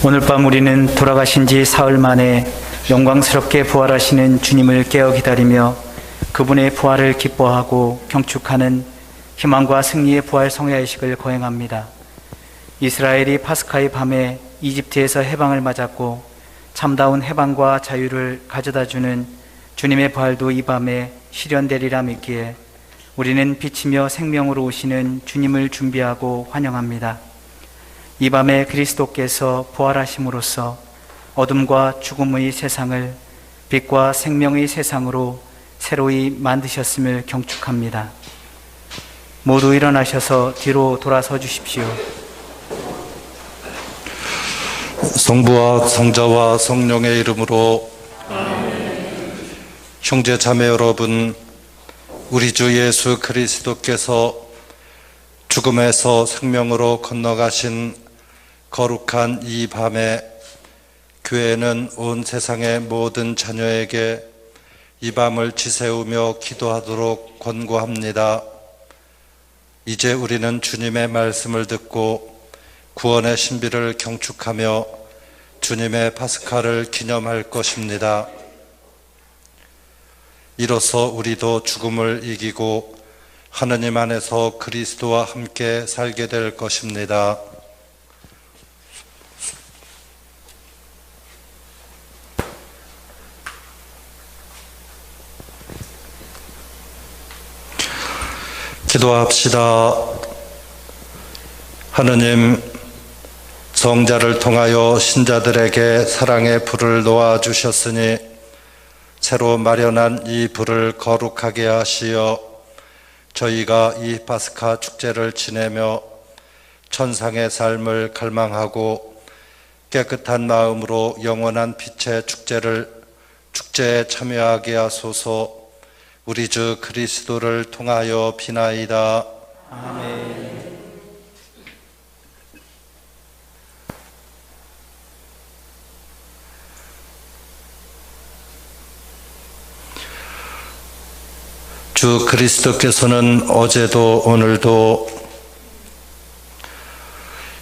오늘 밤 우리는 돌아가신 지 사흘 만에 영광스럽게 부활하시는 주님을 깨어 기다리며 그분의 부활을 기뻐하고 경축하는 희망과 승리의 부활 성야의식을 거행합니다. 이스라엘이 파스카의 밤에 이집트에서 해방을 맞았고 참다운 해방과 자유를 가져다주는 주님의 부활도 이 밤에 실현되리라 믿기에 우리는 빛이며 생명으로 오시는 주님을 준비하고 환영합니다. 이 밤에 그리스도께서 부활하심으로써 어둠과 죽음의 세상을 빛과 생명의 세상으로 새로이 만드셨음을 경축합니다. 모두 일어나셔서 뒤로 돌아서 주십시오. 성부와 성자와 성령의 이름으로 아멘. 형제 자매 여러분, 우리 주 예수 그리스도께서 죽음에서 생명으로 건너가신 거룩한 이 밤에 교회는 온 세상의 모든 자녀에게 이 밤을 지새우며 기도하도록 권고합니다. 이제 우리는 주님의 말씀을 듣고 구원의 신비를 경축하며 주님의 파스카를 기념할 것입니다. 이로써 우리도 죽음을 이기고 하느님 안에서 그리스도와 함께 살게 될 것입니다. 기도합시다. 하느님, 성자를 통하여 신자들에게 사랑의 불을 놓아주셨으니 새로 마련한 이 불을 거룩하게 하시어 저희가 이 파스카 축제를 지내며 천상의 삶을 갈망하고 깨끗한 마음으로 영원한 빛의 축제에 참여하게 하소서. 우리 주 그리스도를 통하여 비나이다. 아멘. 주 그리스도께서는 어제도 오늘도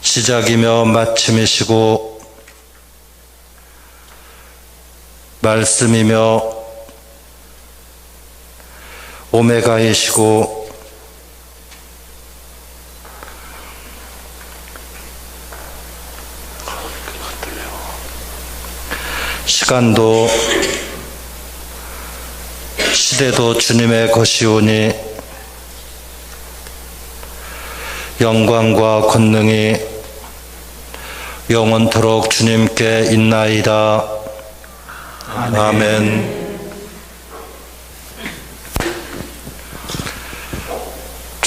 시작이며 마침이시고 말씀이며 오메가이시고 시간도 시대도 주님의 것이오니 영광과 권능이 영원토록 주님께 있나이다. 아멘.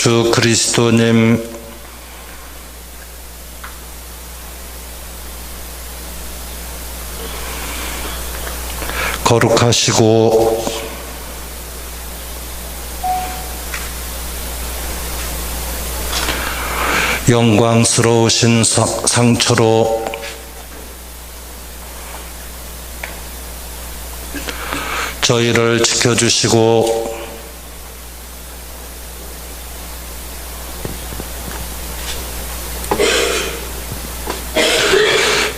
주 그리스도님, 거룩하시고 영광스러우신 상처로 저희를 지켜주시고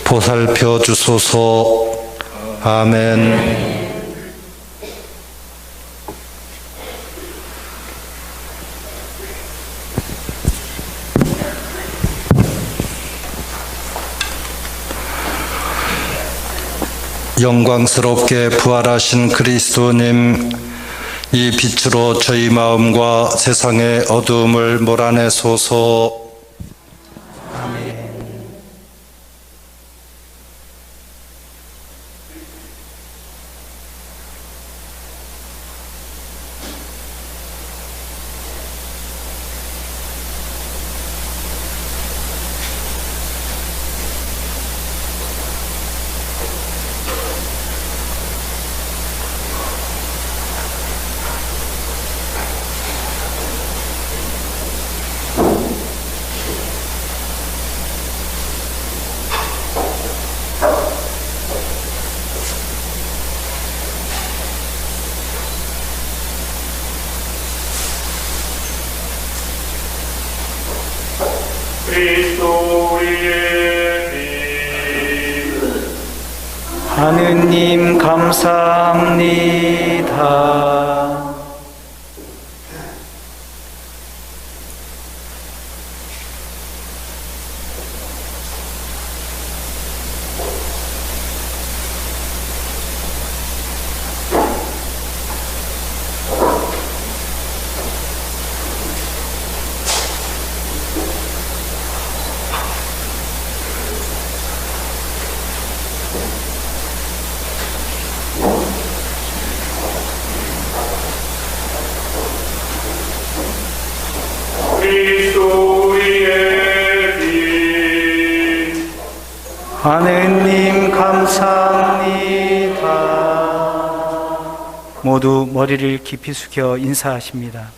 보살펴 주소서. 아멘. 영광스럽게 부활하신 그리스도님, 이 빛으로 저희 마음과 세상의 어두움을 몰아내소서. 하느님 감사합니다. 그리스도 우리의 빛. 하느님 감사합니다. 모두 머리를 깊이 숙여 인사하십니다.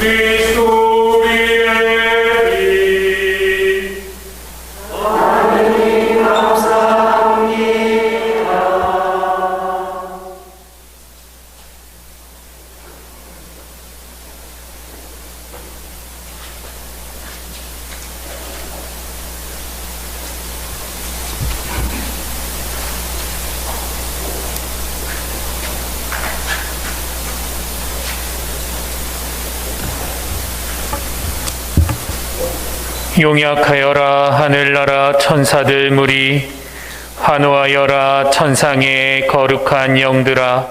그리스도 우리의 빛. 하느님 감사합니다. 용약하여라 하늘나라 천사들 무리, 환호하여라 천상의 거룩한 영들아.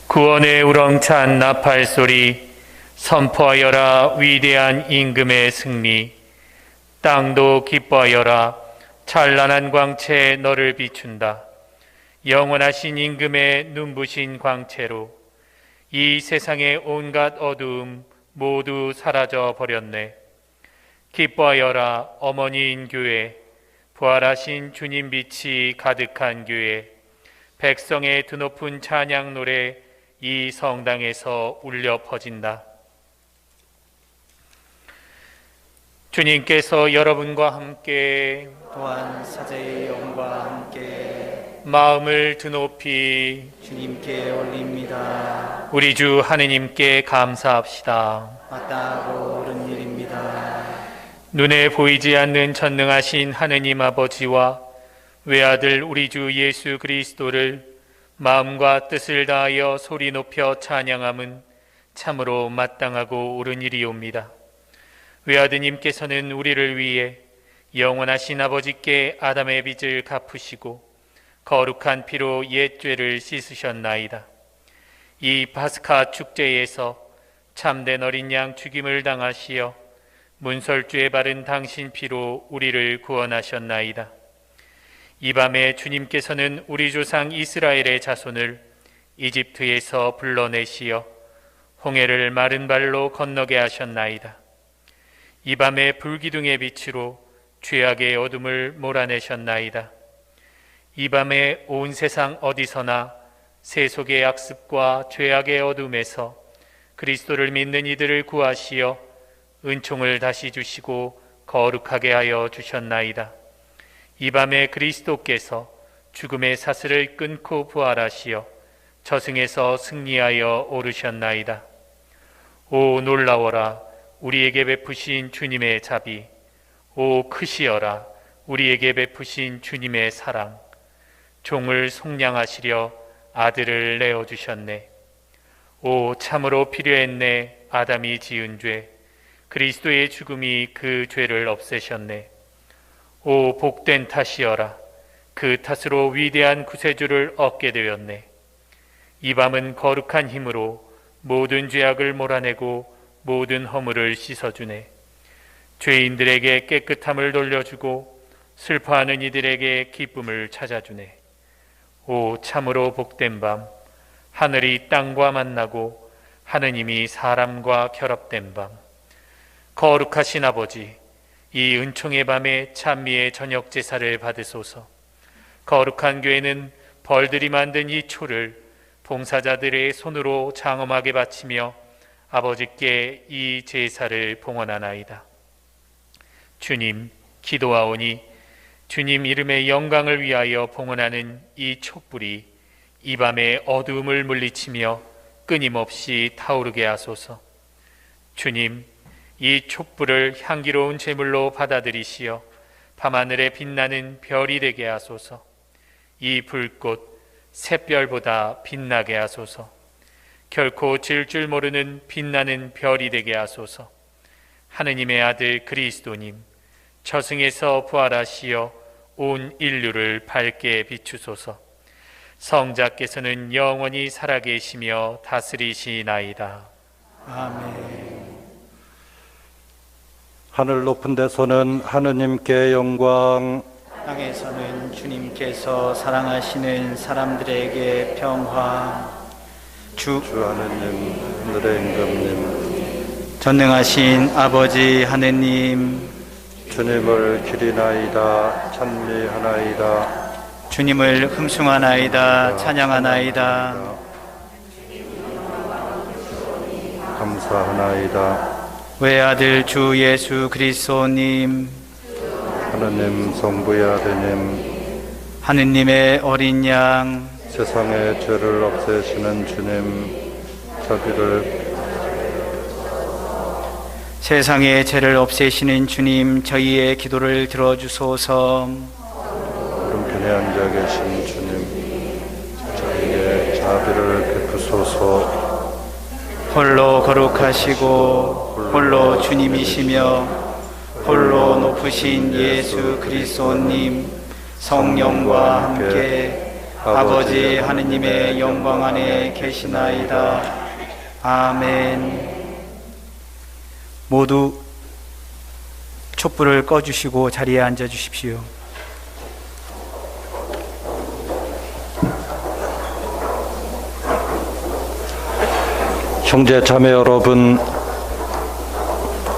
구원의 우렁찬 나팔 소리, 선포하여라 위대한 임금의 승리. 땅도 기뻐하여라, 찬란한 광채 너를 비춘다. 영원하신 임금의 눈부신 광채로 이 세상의 온갖 어두움 모두 사라져 버렸네. 기뻐하여라 어머니인 교회, 부활하신 주님 빛이 가득한 교회. 백성의 드높은 찬양 노래 이 성당에서 울려 퍼진다. 주님께서 여러분과 함께 또한 사제의 영과 함께 마음을 드높이 주님께 올립니다. 우리 주 하느님께 감사합시다. 마땅하고 옳은 일입니다. 눈에 보이지 않는 전능하신 하느님 아버지와 외아들 우리 주 예수 그리스도를 마음과 뜻을 다하여 소리 높여 찬양함은 참으로 마땅하고 옳은 일이옵니다. 외아드님께서는 우리를 위해 영원하신 아버지께 아담의 빚을 갚으시고 거룩한 피로 옛 죄를 씻으셨나이다. 이 파스카 축제에서 참된 어린 양 죽임을 당하시어 문설주에 바른 당신 피로 우리를 구원하셨나이다. 이 밤에 주님께서는 우리 조상 이스라엘의 자손을 이집트에서 불러내시어 홍해를 마른 발로 건너게 하셨나이다. 이 밤에 불기둥의 빛으로 죄악의 어둠을 몰아내셨나이다. 이 밤에 온 세상 어디서나 세속의 악습과 죄악의 어둠에서 그리스도를 믿는 이들을 구하시어 은총을 다시 주시고 거룩하게 하여 주셨나이다. 이 밤에 그리스도께서 죽음의 사슬을 끊고 부활하시어 저승에서 승리하여 오르셨나이다. 오 놀라워라 우리에게 베푸신 주님의 자비, 오 크시어라 우리에게 베푸신 주님의 사랑. 종을 속량하시려 아들을 내어주셨네. 오, 참으로 필요했네. 아담이 지은 죄, 그리스도의 죽음이 그 죄를 없애셨네. 오, 복된 탓이여라. 그 탓으로 위대한 구세주를 얻게 되었네. 이 밤은 거룩한 힘으로 모든 죄악을 몰아내고 모든 허물을 씻어주네. 죄인들에게 깨끗함을 돌려주고 슬퍼하는 이들에게 기쁨을 찾아주네. 오, 참으로 복된 밤, 하늘이 땅과 만나고 하느님이 사람과 결합된 밤. 거룩하신 아버지, 이 은총의 밤에 찬미의 저녁 제사를 받으소서. 거룩한 교회는 벌들이 만든 이 초를 봉사자들의 손으로 장엄하게 바치며 아버지께 이 제사를 봉헌하나이다. 주님, 기도하오니 주님 이름의 영광을 위하여 봉헌하는 이 촛불이 이 밤의 어두움을 물리치며 끊임없이 타오르게 하소서. 주님, 이 촛불을 향기로운 제물로 받아들이시어 밤하늘에 빛나는 별이 되게 하소서. 이 불꽃 샛별보다 빛나게 하소서. 결코 질 줄 모르는 빛나는 별이 되게 하소서. 하느님의 아들 그리스도님, 저승에서 부활하시어 온 인류를 밝게 비추소서. 성자께서는 영원히 살아계시며 다스리시나이다. 아멘. 하늘 높은 데서는 하느님께 영광, 땅에서는 주님께서 사랑하시는 사람들에게 평화. 주 하느님, 하늘의 임금님, 전능하신 아버지 하느님, 주님을 기리나이다, 찬미하나이다. 주님을 흠숭하나이다, 찬양하나이다. 감사하나이다. 외아들 주 예수 그리스도님, 하느님 성부의 아드님, 하느님의 어린 양, 세상의 죄를 없애시는 주님, 세상의 죄를 없애시는 주님, 저희의 기도를 들어주소서. 오른편에 앉아 계신 주님, 저희의 자비를 베푸소서. 홀로 거룩하시고 홀로 주님이시며 홀로 높으신 예수 그리스도님, 성령과 함께 아버지 하느님의 영광 안에 계시나이다. 아멘. 모두 촛불을 꺼주시고 자리에 앉아 주십시오. 형제 자매 여러분,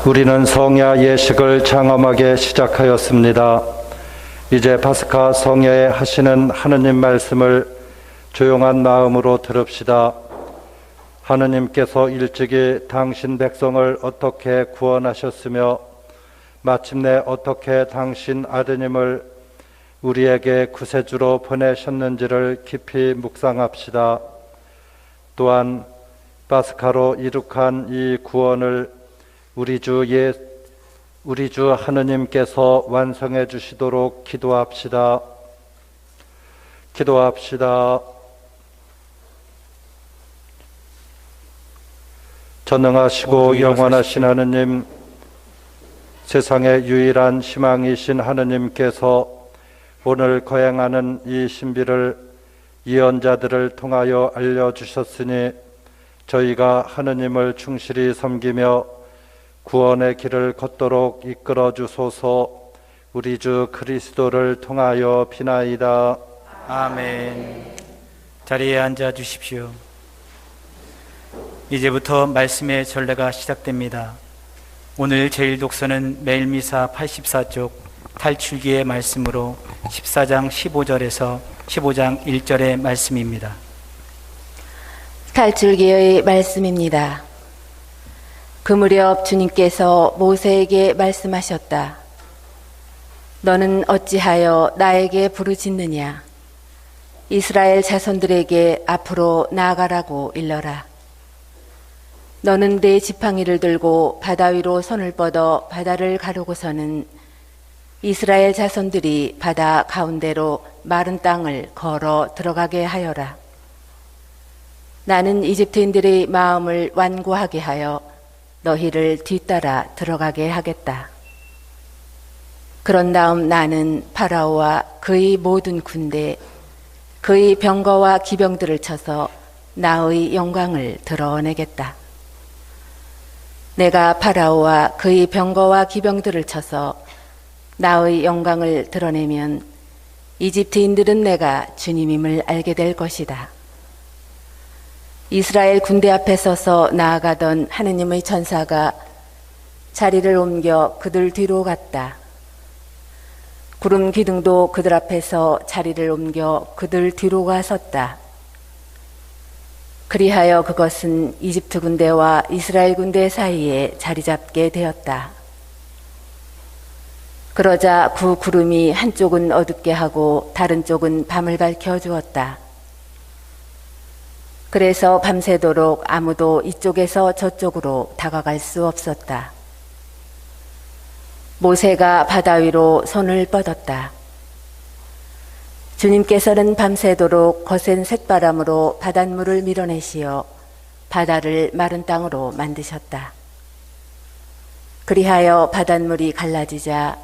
우리는 성야 예식을 장엄하게 시작하였습니다. 이제 파스카 성야에 하시는 하느님 말씀을 조용한 마음으로 들읍시다. 하느님께서 일찍이 당신 백성을 어떻게 구원하셨으며 마침내 어떻게 당신 아드님을 우리에게 구세주로 보내셨는지를 깊이 묵상합시다. 또한 파스카로 이룩한 이 구원을 우리 주 하느님께서 완성해 주시도록 기도합시다. 기도합시다. 전능하시고 영원하신 하느님, 세상의 유일한 희망이신 하느님께서 오늘 거행하는 이 신비를 예언자들을 통하여 알려주셨으니 저희가 하느님을 충실히 섬기며 구원의 길을 걷도록 이끌어 주소서. 우리 주 그리스도를 통하여 비나이다. 아멘. 자리에 앉아 주십시오. 이제부터 말씀의 전례가 시작됩니다. 오늘 제1독서는 매일 미사 84쪽 탈출기의 말씀으로 14장 15절에서 15장 1절의 말씀입니다. 탈출기의 말씀입니다. 그 무렵 주님께서 모세에게 말씀하셨다. 너는 어찌하여 나에게 부르짖느냐? 이스라엘 자손들에게 앞으로 나아가라고 일러라. 너는 내 지팡이를 들고 바다 위로 손을 뻗어 바다를 가르고서는 이스라엘 자손들이 바다 가운데로 마른 땅을 걸어 들어가게 하여라. 나는 이집트인들의 마음을 완고하게 하여 너희를 뒤따라 들어가게 하겠다. 그런 다음 나는 파라오와 그의 모든 군대, 그의 병거와 기병들을 쳐서 나의 영광을 드러내겠다. 내가 파라오와 그의 병거와 기병들을 쳐서 나의 영광을 드러내면 이집트인들은 내가 주님임을 알게 될 것이다. 이스라엘 군대 앞에 서서 나아가던 하느님의 천사가 자리를 옮겨 그들 뒤로 갔다. 구름 기둥도 그들 앞에서 자리를 옮겨 그들 뒤로 가 섰다. 그리하여 그것은 이집트 군대와 이스라엘 군대 사이에 자리 잡게 되었다. 그러자 그 구름이 한쪽은 어둡게 하고 다른 쪽은 밤을 밝혀 주었다. 그래서 밤새도록 아무도 이쪽에서 저쪽으로 다가갈 수 없었다. 모세가 바다 위로 손을 뻗었다. 주님께서는 밤새도록 거센 쇳바람으로 바닷물을 밀어내시어 바다를 마른 땅으로 만드셨다. 그리하여 바닷물이 갈라지자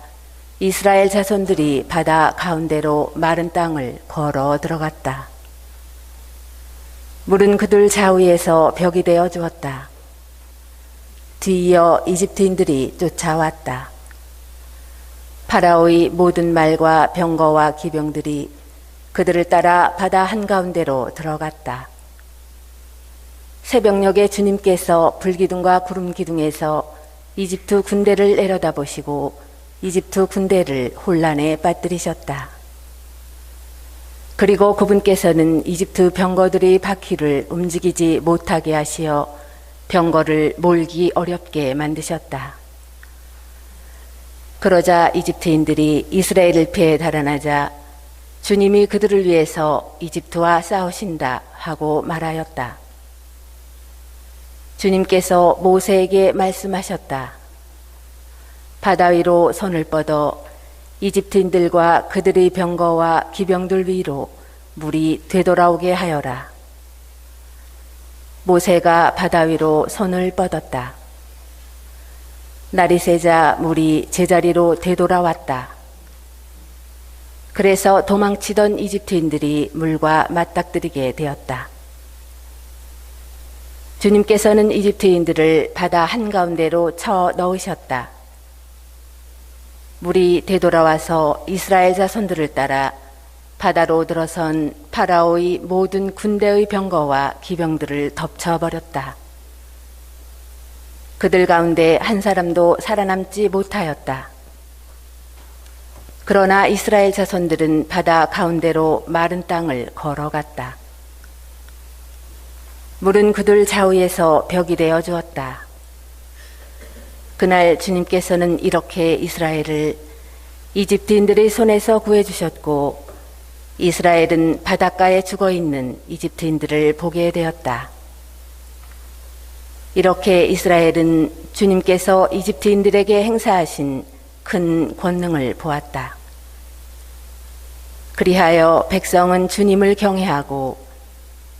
이스라엘 자손들이 바다 가운데로 마른 땅을 걸어 들어갔다. 물은 그들 좌우에서 벽이 되어 주었다. 뒤이어 이집트인들이 쫓아왔다. 파라오의 모든 말과 병거와 기병들이 그들을 따라 바다 한가운데로 들어갔다. 새벽녘에 주님께서 불기둥과 구름기둥에서 이집트 군대를 내려다보시고 이집트 군대를 혼란에 빠뜨리셨다. 그리고 그분께서는 이집트 병거들의 바퀴를 움직이지 못하게 하시어 병거를 몰기 어렵게 만드셨다. 그러자 이집트인들이 이스라엘을 피해 달아나자 주님이 그들을 위해서 이집트와 싸우신다 하고 말하였다. 주님께서 모세에게 말씀하셨다. 바다 위로 손을 뻗어 이집트인들과 그들의 병거와 기병들 위로 물이 되돌아오게 하여라. 모세가 바다 위로 손을 뻗었다. 날이 새자 물이 제자리로 되돌아왔다. 그래서 도망치던 이집트인들이 물과 맞닥뜨리게 되었다. 주님께서는 이집트인들을 바다 한가운데로 쳐 넣으셨다. 물이 되돌아와서 이스라엘 자손들을 따라 바다로 들어선 파라오의 모든 군대의 병거와 기병들을 덮쳐버렸다. 그들 가운데 한 사람도 살아남지 못하였다. 그러나 이스라엘 자손들은 바다 가운데로 마른 땅을 걸어갔다. 물은 그들 좌우에서 벽이 되어 주었다. 그날 주님께서는 이렇게 이스라엘을 이집트인들의 손에서 구해주셨고 이스라엘은 바닷가에 죽어있는 이집트인들을 보게 되었다. 이렇게 이스라엘은 주님께서 이집트인들에게 행사하신 큰 권능을 보았다. 그리하여 백성은 주님을 경외하고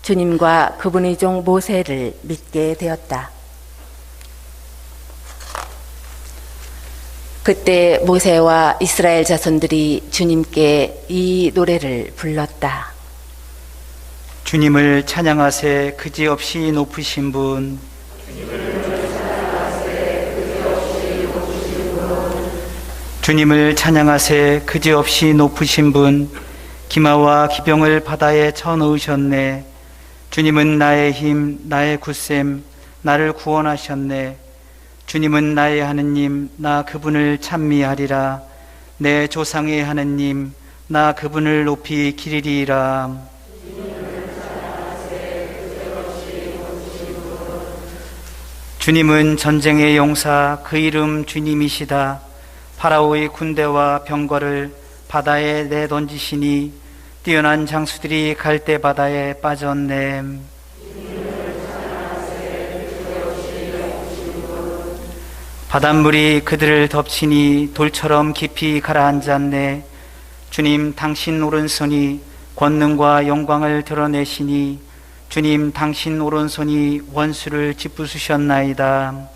주님과 그분의 종 모세를 믿게 되었다. 그때 모세와 이스라엘 자손들이 주님께 이 노래를 불렀다. 주님을 찬양하세 그지없이 높으신 분. 주님을 찬양하세 그지없이 높으신 분. 기마와 기병을 바다에 쳐넣으셨네. 주님은 나의 힘, 나의 굳셈, 나를 구원하셨네. 주님은 나의 하느님, 나 그분을 찬미하리라. 내 조상의 하느님, 나 그분을 높이 기리리라. 주님은 전쟁의 용사, 그 이름 주님이시다. 파라오의 군대와 병거를 바다에 내던지시니 뛰어난 장수들이 갈대 바다에 빠졌네. 바닷물이 그들을 덮치니 돌처럼 깊이 가라앉았네. 주님, 당신 오른손이 권능과 영광을 드러내시니 주님, 당신 오른손이 원수를 짓부수셨나이다.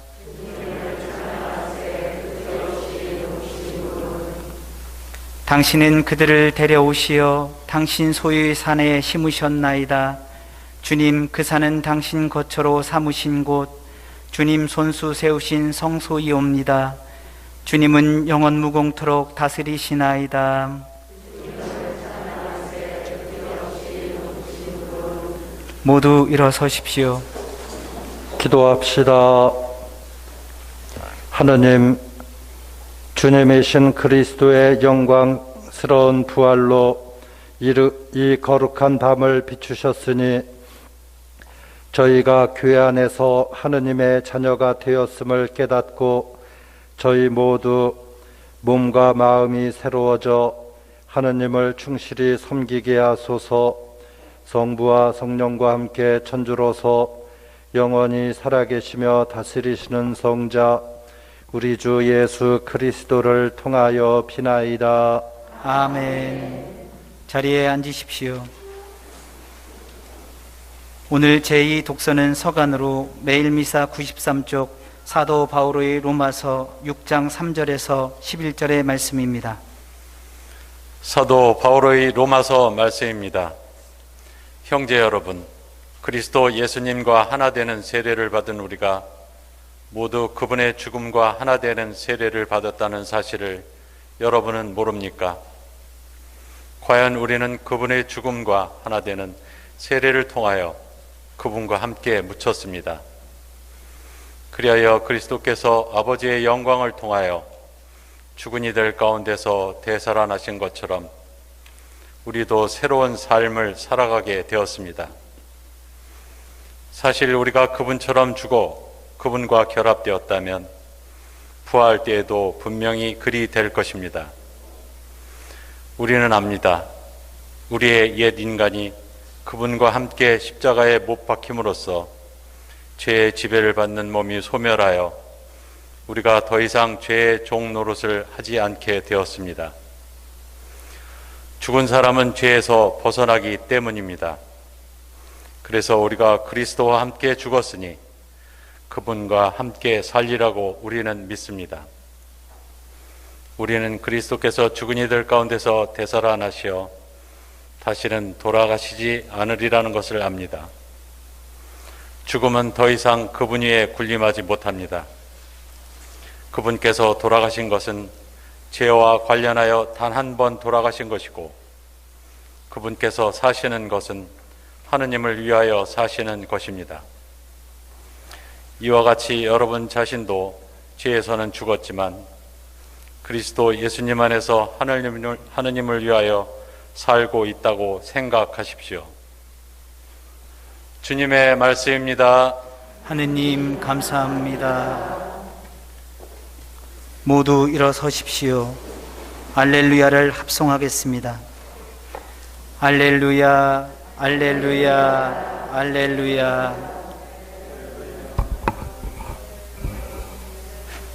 당신은 그들을 데려오시어 당신 소유의 산에 심으셨나이다. 주님, 그 산은 당신 거처로 삼으신 곳, 주님 손수 세우신 성소이옵니다. 주님은 영원 무공토록 다스리시나이다. 모두 일어서십시오. 기도합시다. 하느님, 주님이신 그리스도의 영광스러운 부활로 이 거룩한 밤을 비추셨으니 저희가 교회 안에서 하느님의 자녀가 되었음을 깨닫고 저희 모두 몸과 마음이 새로워져 하느님을 충실히 섬기게 하소서. 성부와 성령과 함께 천주로서 영원히 살아계시며 다스리시는 성자 우리 주 예수 그리스도를 통하여 비나이다. 아멘. 자리에 앉으십시오. 오늘 제2 독서는 서간으로 매일 미사 93쪽 사도 바오로의 로마서 6장 3절에서 11절의 말씀입니다. 사도 바오로의 로마서 말씀입니다. 형제 여러분, 그리스도 예수님과 하나 되는 세례를 받은 우리가 모두 그분의 죽음과 하나 되는 세례를 받았다는 사실을 여러분은 모릅니까? 과연 우리는 그분의 죽음과 하나 되는 세례를 통하여 그분과 함께 묻혔습니다. 그리하여 그리스도께서 아버지의 영광을 통하여 죽은 이들 가운데서 되살아나신 것처럼 우리도 새로운 삶을 살아가게 되었습니다. 사실 우리가 그분처럼 죽어 그분과 결합되었다면 부활 때에도 분명히 그리 될 것입니다. 우리는 압니다. 우리의 옛 인간이 그분과 함께 십자가에 못 박힘으로써 죄의 지배를 받는 몸이 소멸하여 우리가 더 이상 죄의 종 노릇을 하지 않게 되었습니다. 죽은 사람은 죄에서 벗어나기 때문입니다. 그래서 우리가 그리스도와 함께 죽었으니 그분과 함께 살리라고 우리는 믿습니다. 우리는 그리스도께서 죽은 이들 가운데서 되살아나시어 다시는 돌아가시지 않으리라는 것을 압니다. 죽음은 더 이상 그분 위에 군림하지 못합니다. 그분께서 돌아가신 것은 죄와 관련하여 단 한 번 돌아가신 것이고 그분께서 사시는 것은 하느님을 위하여 사시는 것입니다. 이와 같이 여러분 자신도 죄에서는 죽었지만 그리스도 예수님 안에서 하느님을 위하여 살고 있다고 생각하십시오. 주님의 말씀입니다. 하느님 감사합니다. 모두 일어서십시오. 알렐루야를 합성하겠습니다. 알렐루야, 알렐루야, 알렐루야.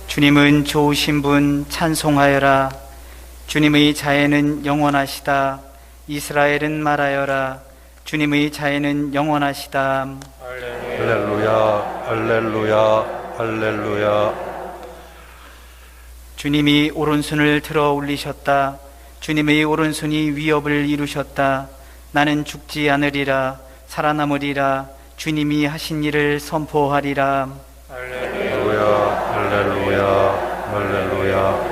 주님은 좋으신 분 찬송하여라. 주님의 자애는 영원하시다. 이스라엘은 말하여라. 주님의 자애는 영원하시다. 할렐루야, 할렐루야, 할렐루야. 주님이 오른손을 들어 올리셨다. 주님의 오른손이 위협을 이루셨다. 나는 죽지 않으리라. 살아남으리라. 주님이 하신 일을 선포하리라. 할렐루야, 할렐루야, 할렐루야.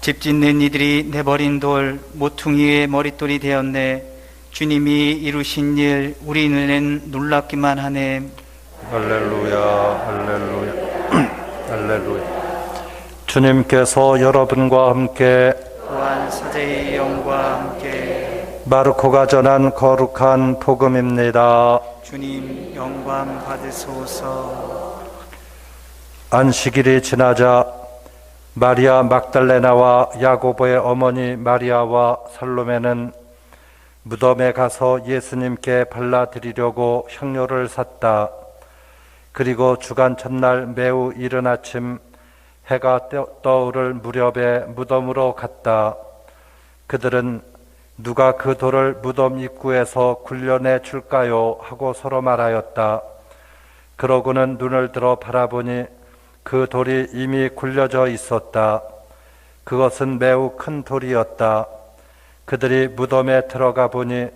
집 짓는 이들이 내버린 돌, 모퉁이의 머릿돌이 되었네. 주님이 이루신 일 우리 눈엔 놀랍기만 하네. 할렐루야, 할렐루야, 할렐루야. 주님께서 여러분과 함께 또한 사제의 영과 함께 마르코가 전한 거룩한 복음입니다. 주님 영광 받으소서. 안식일이 지나자 마리아 막달레나와 야고보의 어머니 마리아와 살로메는 무덤에 가서 예수님께 발라드리려고 향료를 샀다. 그리고 주간 첫날 매우 이른 아침 해가 떠오를 무렵에 무덤으로 갔다. 그들은 누가 그 돌을 무덤 입구에서 굴려내 줄까요? 하고 서로 말하였다. 그러고는 눈을 들어 바라보니 그 돌이 이미 굴려져 있었다. 그것은 매우 큰 돌이었다. 그들이 무덤에 들어가 보니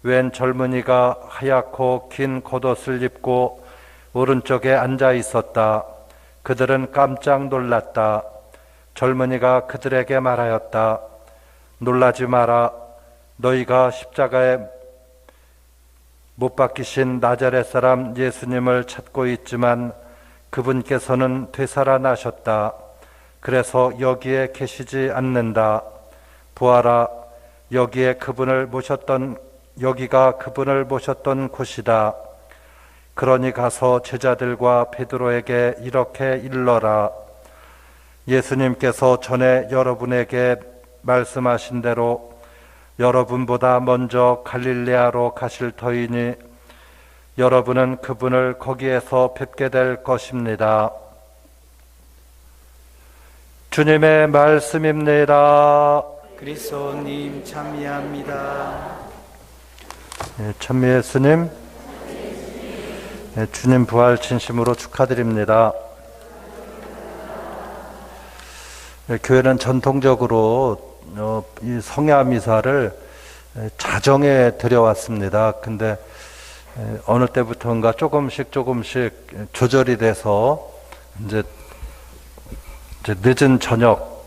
웬 젊은이가 하얗고 긴 겉옷을 입고 오른쪽에 앉아 있었다. 그들은 깜짝 놀랐다. 젊은이가 그들에게 말하였다. 놀라지 마라. 너희가 십자가에 못 박히신 나자렛 사람 예수님을 찾고 있지만 그분께서는 되살아나셨다. 그래서 여기에 계시지 않는다. 보아라, 여기가 그분을 모셨던 곳이다. 그러니 가서 제자들과 베드로에게 이렇게 일러라. 예수님께서 전에 여러분에게 말씀하신 대로 여러분보다 먼저 갈릴레아로 가실 터이니 여러분은 그분을 거기에서 뵙게 될 것입니다. 주님의 말씀입니다. 그리스도님 참여합니다. 천미 예수님, 주님 부활 진심으로 축하드립니다. 교회는 전통적으로 이 성야 미사를 자정에 드려왔습니다. 근데 어느 때부터인가 조금씩 조절이 돼서 이제 늦은 저녁,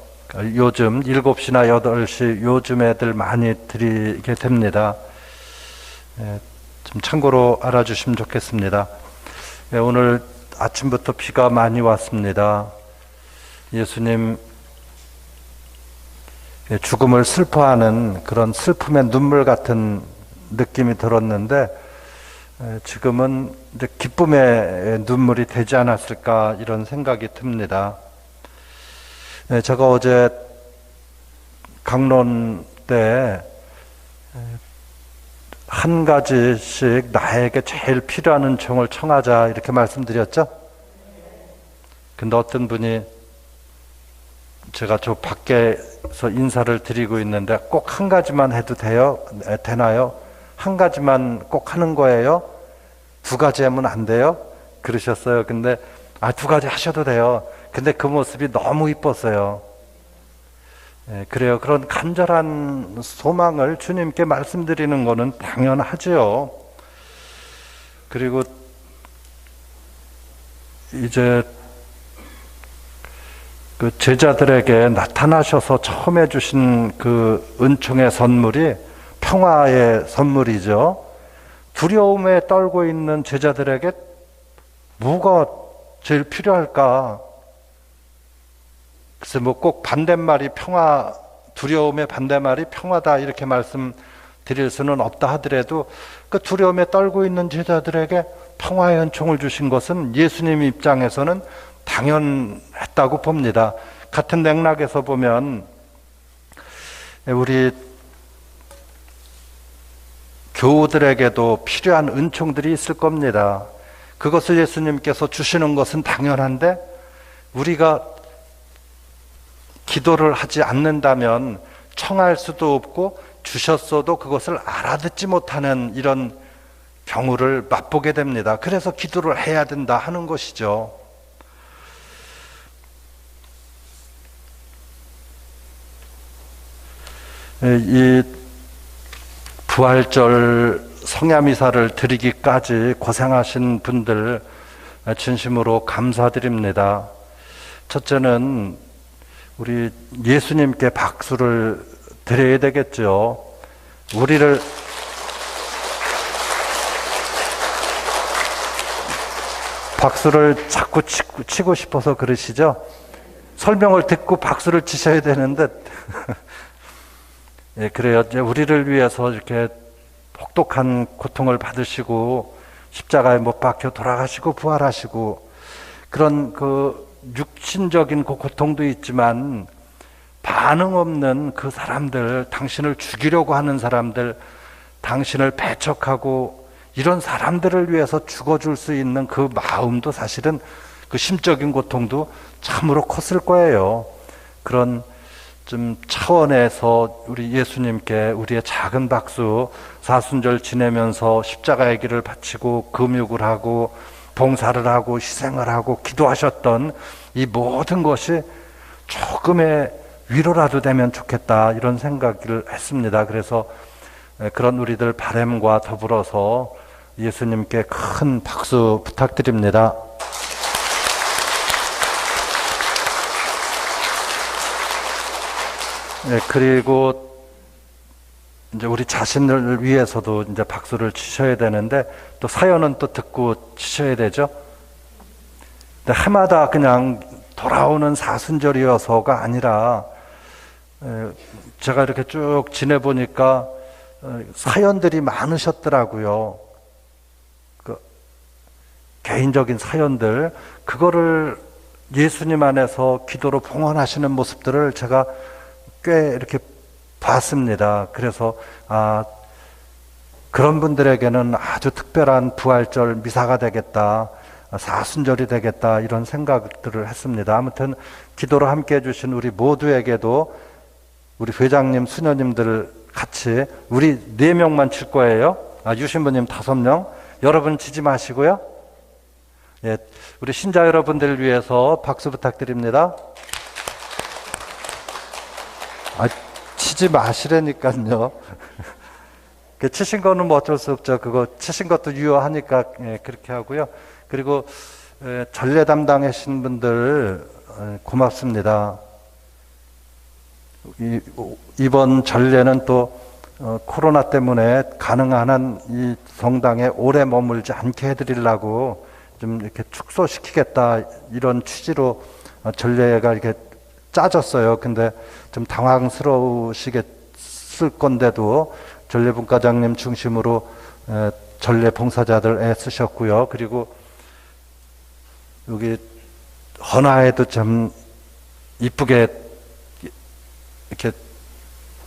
요즘 7시나 8시 요즘 애들 많이 드리게 됩니다. 좀 참고로 알아주시면 좋겠습니다. 오늘 아침부터 비가 많이 왔습니다. 예수님 죽음을 슬퍼하는 그런 슬픔의 눈물 같은 느낌이 들었는데 지금은 이제 기쁨의 눈물이 되지 않았을까 이런 생각이 듭니다. 제가 어제 강론 때 한 가지씩 나에게 제일 필요한 은총을 청하자 이렇게 말씀드렸죠? 근데 어떤 분이 제가 저 밖에서 인사를 드리고 있는데 꼭 한 가지만 해도 되나요? 한 가지만 꼭 하는 거예요? 2가지 하면 안 돼요? 그러셨어요. 근데 2가지 하셔도 돼요. 근데 그 모습이 너무 이뻤어요. 그래요. 그런 간절한 소망을 주님께 말씀드리는 거는 당연하죠. 그리고 이제 그 제자들에게 나타나셔서 처음 해주신 그 은총의 선물이 평화의 선물이죠. 두려움에 떨고 있는 제자들에게 뭐가 제일 필요할까? 글쎄 꼭 반대말이 두려움의 반대말이 평화다 이렇게 말씀드릴 수는 없다 하더라도 그 두려움에 떨고 있는 제자들에게 평화의 은총을 주신 것은 예수님 입장에서는 당연했다고 봅니다. 같은 맥락에서 보면 우리 교우들에게도 필요한 은총들이 있을 겁니다. 그것을 예수님께서 주시는 것은 당연한데 우리가 기도를 하지 않는다면 청할 수도 없고 주셨어도 그것을 알아듣지 못하는 이런 경우를 맛보게 됩니다. 그래서 기도를 해야 된다 하는 것이죠. 이 부활절 성야미사를 드리기까지 고생하신 분들 진심으로 감사드립니다. 첫째는 우리 예수님께 박수를 드려야 되겠죠. 우리를 박수를 자꾸 치고 싶어서 그러시죠? 설명을 듣고 박수를 치셔야 되는데 예, 그래요. 이제 우리를 위해서 이렇게 혹독한 고통을 받으시고 십자가에 못 박혀 돌아가시고 부활하시고 그런 그 육신적인 그 고통도 있지만 반응 없는 그 사람들, 당신을 죽이려고 하는 사람들, 당신을 배척하고 이런 사람들을 위해서 죽어줄 수 있는 그 마음도 사실은 그 심적인 고통도 참으로 컸을 거예요. 그런 좀 차원에서 우리 예수님께 우리의 작은 박수, 사순절 지내면서 십자가의 길을 바치고 금육을 하고 봉사를 하고 희생을 하고 기도하셨던 이 모든 것이 조금의 위로라도 되면 좋겠다, 이런 생각을 했습니다. 그래서 그런 우리들 바람과 더불어서 예수님께 큰 박수 부탁드립니다. 그리고 이제 우리 자신을 위해서도 이제 박수를 치셔야 되는데, 또 사연은 또 듣고 치셔야 되죠. 근데 해마다 그냥 돌아오는 사순절이어서가 아니라, 제가 이렇게 쭉 지내보니까 사연들이 많으셨더라고요. 그 개인적인 사연들, 그거를 예수님 안에서 기도로 봉헌하시는 모습들을 제가 꽤 이렇게 봤습니다. 그래서 그런 분들에게는 아주 특별한 부활절 미사가 되겠다, 사순절이 되겠다, 이런 생각들을 했습니다. 아무튼 기도로 함께 해주신 우리 모두에게도 우리 회장님, 수녀님들 같이 우리 4명만 칠 거예요. 유신부님 5명. 여러분 치지 마시고요. 예, 우리 신자 여러분들을 위해서 박수 부탁드립니다. 치지 마시라니까요. 치신 거는 뭐 어쩔 수 없죠. 그거 치신 것도 유효하니까 그렇게 하고요. 그리고 전례 담당하신 분들 고맙습니다. 이번 전례는 또 코로나 때문에 가능한 한 이 성당에 오래 머물지 않게 해드리려고 좀 이렇게 축소시키겠다, 이런 취지로 전례가 이렇게 짜졌어요. 근데 좀 당황스러우시겠을 건데도 전례분과장님 중심으로 전례 봉사자들 애쓰셨고요. 그리고 여기 헌화에도 참 이쁘게 이렇게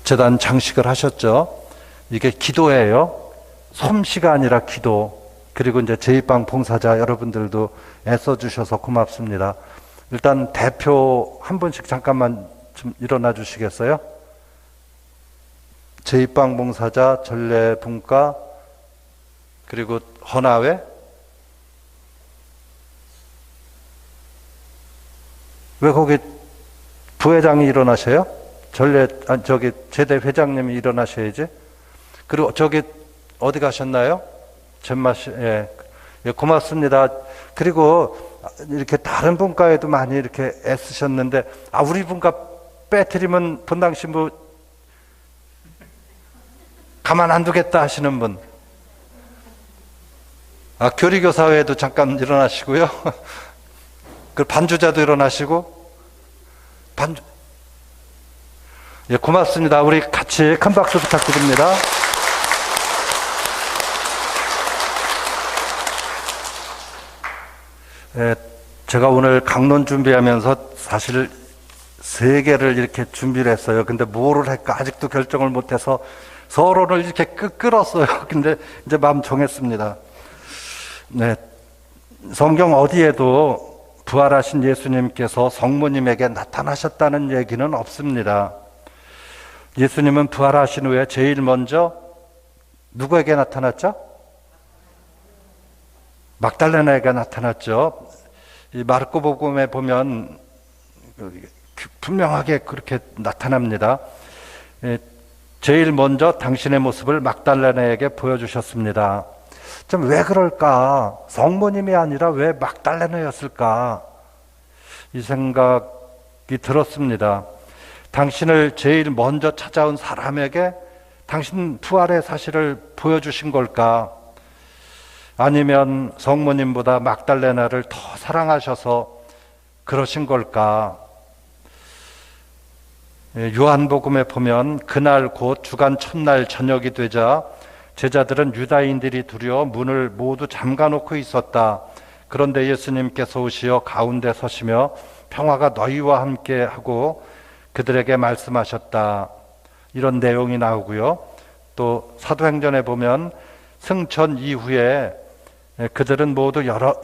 제단 장식을 하셨죠. 이게 기도예요. 솜씨가 아니라 기도. 그리고 이제 제2방 봉사자 여러분들도 애써주셔서 고맙습니다. 일단 대표 한 분씩 잠깐만 좀 일어나 주시겠어요? 제2방 봉사자, 전례분과, 그리고 헌화회. 왜 거기 부회장이 일어나셔요? 제대 회장님이 일어나셔야지. 그리고 저기 어디 가셨나요? 젠마씨, 예, 고맙습니다. 그리고 이렇게 다른 분과에도 많이 이렇게 애쓰셨는데, 우리 분과 빼트리면 본당 신부 가만 안 두겠다 하시는 분. 교리교사회도 잠깐 일어나시고요. 그 반주자도 일어나시고, 예, 고맙습니다. 우리 같이 큰 박수 부탁드립니다. 예, 제가 오늘 강론 준비하면서 사실 3개를 이렇게 준비를 했어요. 근데 뭐를 할까 아직도 결정을 못해서 서론을 이렇게 끌었어요. 근데 이제 마음 정했습니다. 네, 성경 어디에도 부활하신 예수님께서 성모님에게 나타나셨다는 얘기는 없습니다. 예수님은 부활하신 후에 제일 먼저 누구에게 나타났죠? 막달레나에게 나타났죠. 이 마르코복음에 보면 분명하게 그렇게 나타납니다. 제일 먼저 당신의 모습을 막달레나에게 보여주셨습니다. 좀 왜 그럴까? 성모님이 아니라 왜 막달레나였을까? 이 생각이 들었습니다. 당신을 제일 먼저 찾아온 사람에게 당신 부활의 사실을 보여주신 걸까? 아니면 성모님보다 막달레나를 더 사랑하셔서 그러신 걸까? 요한복음에 보면 그날 곧 주간 첫날 저녁이 되자 제자들은 유다인들이 두려워 문을 모두 잠가놓고 있었다. 그런데 예수님께서 오시어 가운데 서시며 평화가 너희와 함께 하고 그들에게 말씀하셨다. 이런 내용이 나오고요. 또 사도행전에 보면 승천 이후에 그들은 모두 여러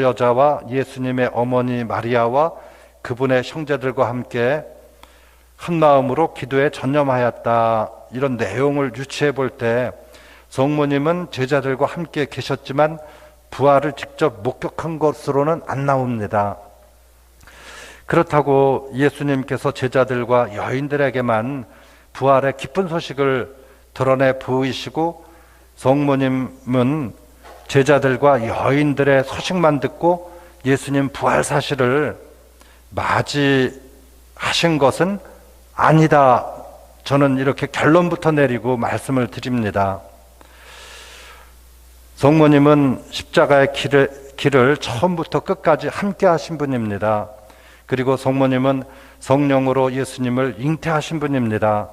여자와 예수님의 어머니 마리아와 그분의 형제들과 함께 한 마음으로 기도에 전념하였다. 이런 내용을 유추해 볼 때 성모님은 제자들과 함께 계셨지만 부활을 직접 목격한 것으로는 안 나옵니다. 그렇다고 예수님께서 제자들과 여인들에게만 부활의 기쁜 소식을 드러내 보이시고 성모님은 제자들과 여인들의 소식만 듣고 예수님 부활 사실을 맞이하신 것은 아니다. 저는 이렇게 결론부터 내리고 말씀을 드립니다. 성모님은 십자가의 길을 처음부터 끝까지 함께 하신 분입니다. 그리고 성모님은 성령으로 예수님을 잉태하신 분입니다.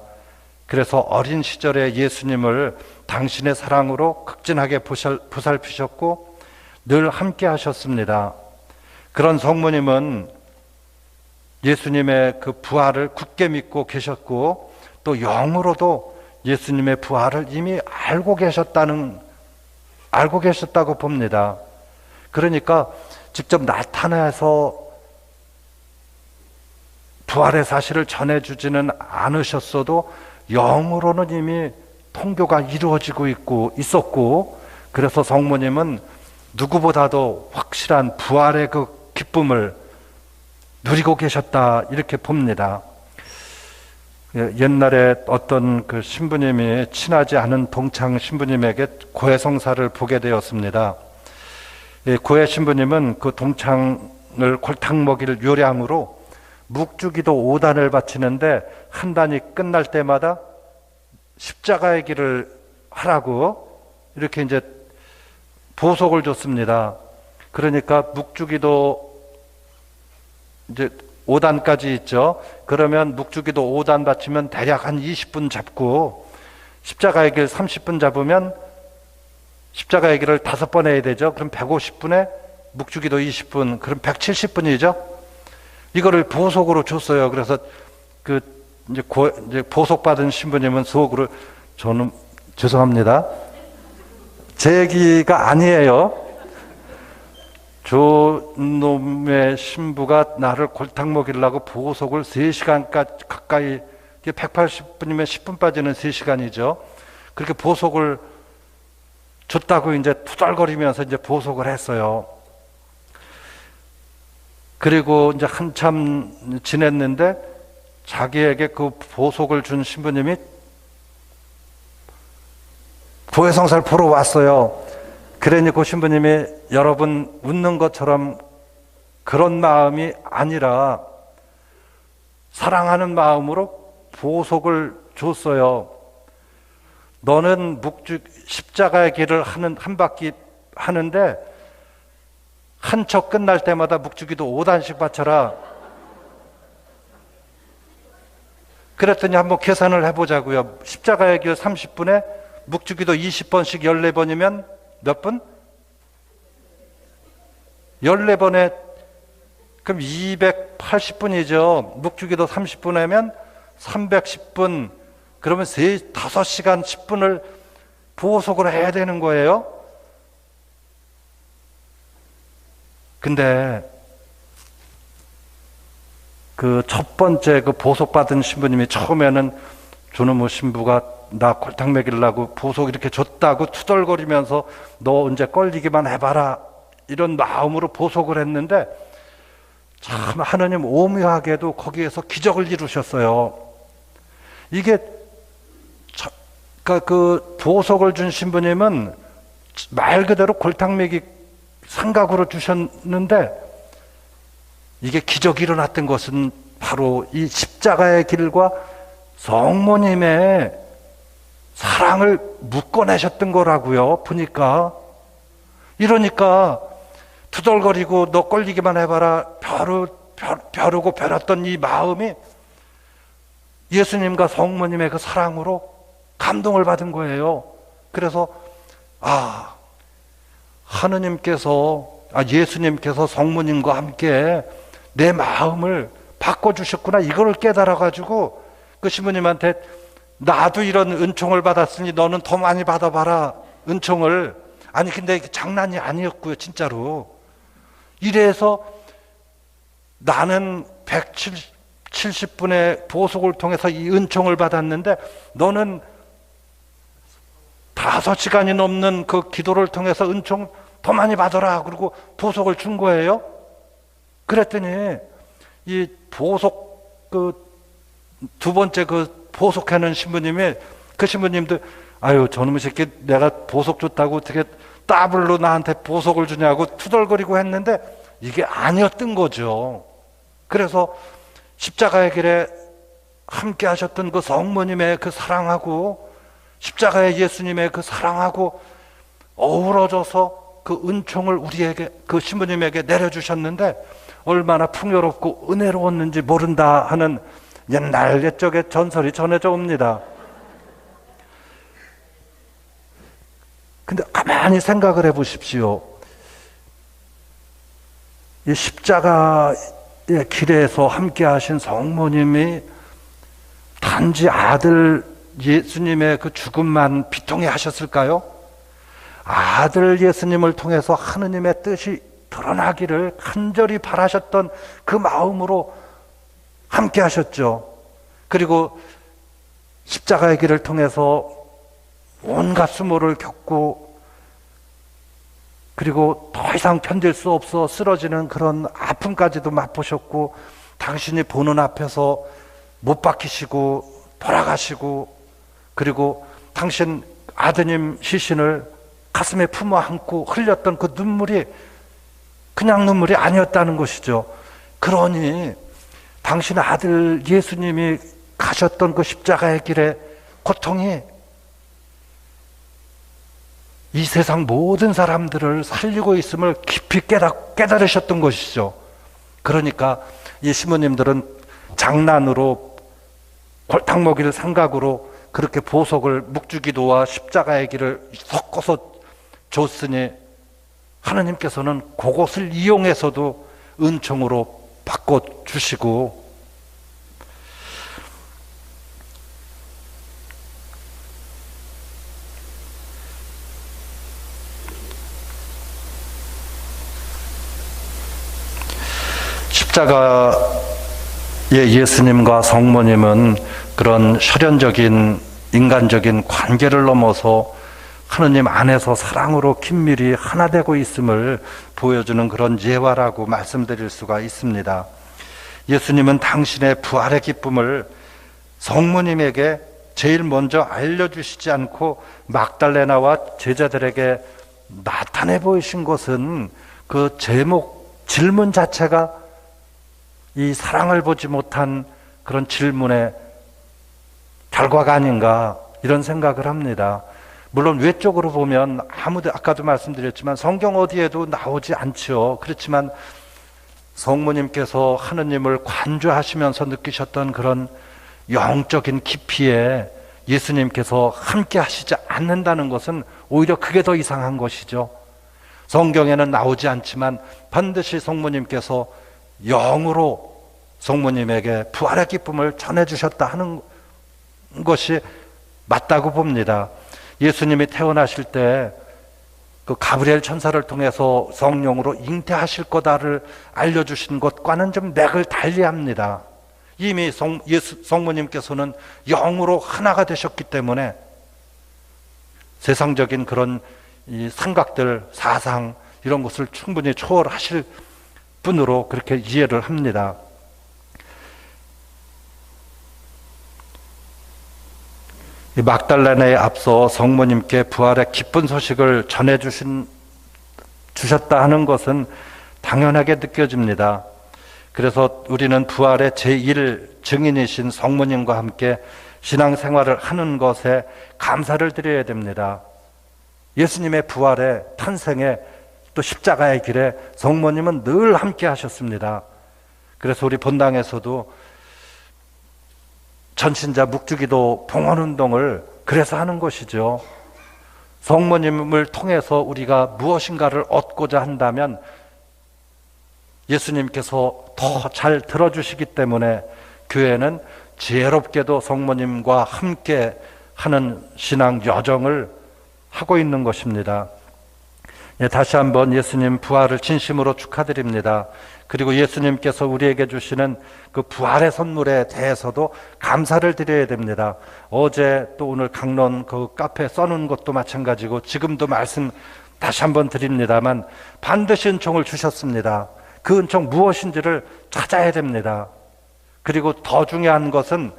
그래서 어린 시절에 예수님을 당신의 사랑으로 극진하게 보살피셨고 늘 함께 하셨습니다. 그런 성모님은 예수님의 그 부활을 굳게 믿고 계셨고 또 영으로도 예수님의 부활을 이미 알고 계셨다고 봅니다. 그러니까 직접 나타나서 부활의 사실을 전해주지는 않으셨어도 영으로는 이미 통교가 이루어지고 있었고 그래서 성모님은 누구보다도 확실한 부활의 그 기쁨을 누리고 계셨다 이렇게 봅니다. 옛날에 어떤 그 신부님이 친하지 않은 동창 신부님에게 고해성사를 보게 되었습니다. 고해 신부님은 그 동창을 골탕 먹일 요량으로 묵주기도 5단을 바치는데 한 단이 끝날 때마다 십자가의 길을 하라고 이렇게 이제 보석을 줬습니다. 그러니까 묵주기도 이제 5단까지 있죠. 그러면 묵주기도 5단 바치면 대략 한 20분 잡고 십자가의 길 30분 잡으면 십자가의 길을 5번 해야 되죠. 그럼 150분에 묵주기도 20분, 그럼 170분이죠. 이거를 보석으로 줬어요. 그래서 이제 보석 받은 신부님은 속으로 저는 죄송합니다. 제 얘기가 아니에요. 저놈의 신부가 나를 골탕 먹이려고 보석을 3시간까지 가까이 180분이면 10분 빠지는 3시간이죠. 그렇게 보석을 줬다고 이제 투덜거리면서 이제 보석을 했어요. 그리고 이제 한참 지냈는데 자기에게 그 보석을 준 신부님이 고해성사를 보러 왔어요. 그러니 그 신부님이 여러분 웃는 것처럼 그런 마음이 아니라 사랑하는 마음으로 보석을 줬어요. 너는 십자가의 길을 한 바퀴 하는데 한 척 끝날 때마다 묵주기도 5단씩 바쳐라. 그랬더니 한번 계산을 해보자고요. 십자가의 길 30분에 묵주기도 20번씩 14번이면 몇 분? 14번에 그럼 280분이죠. 묵주기도 30분 하면 310분. 그러면 5시간 10분을 보석을 해야 되는 거예요. 근데 그 첫 번째 그 보석 받은 신부님이 처음에는 저놈의 신부가 나 골탕 먹이려고 보석 이렇게 줬다고 투덜거리면서 너 언제 걸리기만 해봐라 이런 마음으로 보석을 했는데 참 하나님 오묘하게도 거기에서 기적을 이루셨어요. 이게 그 보석을 준 신부님은 말 그대로 골탕 먹이 상각으로 주셨는데 이게 기적이 일어났던 것은 바로 이 십자가의 길과 성모님의 사랑을 묶어내셨던 거라고요. 보니까 이러니까 투덜거리고 너 걸리기만 해봐라 벼르고 벼렸던 이 마음이 예수님과 성모님의 그 사랑으로 감동을 받은 거예요. 그래서 예수님께서 성모님과 함께 내 마음을 바꿔주셨구나 이걸 깨달아가지고 그 신부님한테 나도 이런 은총을 받았으니 너는 더 많이 받아봐라 은총을. 아니 근데 이게 장난이 아니었고요. 진짜로 이래서 나는 70분의 보석을 통해서 이 은총을 받았는데 너는 5시간이 넘는 그 기도를 통해서 은총 더 많이 받아라. 그리고 보석을 준 거예요. 그랬더니 이 보석 두 번째 보석하는 신부님이 그 신부님도 아유 저놈의 새끼 내가 보석 줬다고 어떻게 더블로 나한테 보석을 주냐고 투덜거리고 했는데 이게 아니었던 거죠. 그래서 십자가의 길에 함께 하셨던 그 성모님의 그 사랑하고 십자가의 예수님의 그 사랑하고 어우러져서 그 은총을 우리에게 그 신부님에게 내려주셨는데 얼마나 풍요롭고 은혜로웠는지 모른다 하는 옛날 옛적의 전설이 전해져 옵니다. 근데 가만히 생각을 해 보십시오. 이 십자가의 길에서 함께 하신 성모님이 단지 아들 예수님의 그 죽음만 비통해 하셨을까요? 아들 예수님을 통해서 하느님의 뜻이 드러나기를 간절히 바라셨던 그 마음으로 함께 하셨죠. 그리고 십자가의 길을 통해서 온갖 수모를 겪고 그리고 더 이상 견딜 수 없어 쓰러지는 그런 아픔까지도 맛보셨고 당신이 보는 앞에서 못 박히시고 돌아가시고 그리고 당신 아드님 시신을 가슴에 품어 안고 흘렸던 그 눈물이 그냥 눈물이 아니었다는 것이죠. 그러니 당신 아들 예수님이 가셨던 그 십자가의 길의 고통이 이 세상 모든 사람들을 살리고 있음을 깊이 깨달으셨던 것이죠. 그러니까 이 시모님들은 장난으로 골탕 먹일 생각으로 그렇게 보석을 묵주기도와 십자가의 길을 섞어서 줬으니 하나님께서는 그것을 이용해서도 은총으로 바꿔주시고 십자가의 예수님과 성모님은 그런 혈연적인 인간적인 관계를 넘어서 하느님 안에서 사랑으로 긴밀히 하나 되고 있음을 보여주는 그런 예화라고 말씀드릴 수가 있습니다. 예수님은 당신의 부활의 기쁨을 성모님에게 제일 먼저 알려주시지 않고 막달레나와 제자들에게 나타내 보이신 것은 그 질문 자체가 이 사랑을 보지 못한 그런 질문의 결과가 아닌가 이런 생각을 합니다. 물론 외적으로 보면 아까도 말씀드렸지만 성경 어디에도 나오지 않죠. 그렇지만 성모님께서 하느님을 관조하시면서 느끼셨던 그런 영적인 깊이에 예수님께서 함께 하시지 않는다는 것은 오히려 그게 더 이상한 것이죠. 성경에는 나오지 않지만 반드시 성모님께서 영으로 성모님에게 부활의 기쁨을 전해주셨다 하는 것이 맞다고 봅니다. 예수님이 태어나실 때 그 가브리엘 천사를 통해서 성령으로 잉태하실 거다를 알려주신 것과는 좀 맥을 달리합니다. 이미 성모님께서는 영으로 하나가 되셨기 때문에 세상적인 그런 이 생각들, 사상 이런 것을 충분히 초월하실 분으로 그렇게 이해를 합니다. 이 막달레나에 앞서 성모님께 부활의 기쁜 소식을 주셨다 하는 것은 당연하게 느껴집니다. 그래서 우리는 부활의 제1 증인이신 성모님과 함께 신앙생활을 하는 것에 감사를 드려야 됩니다. 예수님의 부활의 탄생에 또 십자가의 길에 성모님은 늘 함께 하셨습니다. 그래서 우리 본당에서도 전신자 묵주기도 봉헌운동을 그래서 하는 것이죠. 성모님을 통해서 우리가 무엇인가를 얻고자 한다면 예수님께서 더 잘 들어주시기 때문에 교회는 지혜롭게도 성모님과 함께 하는 신앙 여정을 하고 있는 것입니다. 다시 한번 예수님 부활을 진심으로 축하드립니다. 그리고 예수님께서 우리에게 주시는 그 부활의 선물에 대해서도 감사를 드려야 됩니다. 어제 또 오늘 강론 그 카페에 써놓은 것도 마찬가지고 지금도 말씀 다시 한번 드립니다만 반드시 은총을 주셨습니다. 그 은총 무엇인지를 찾아야 됩니다. 그리고 더 중요한 것은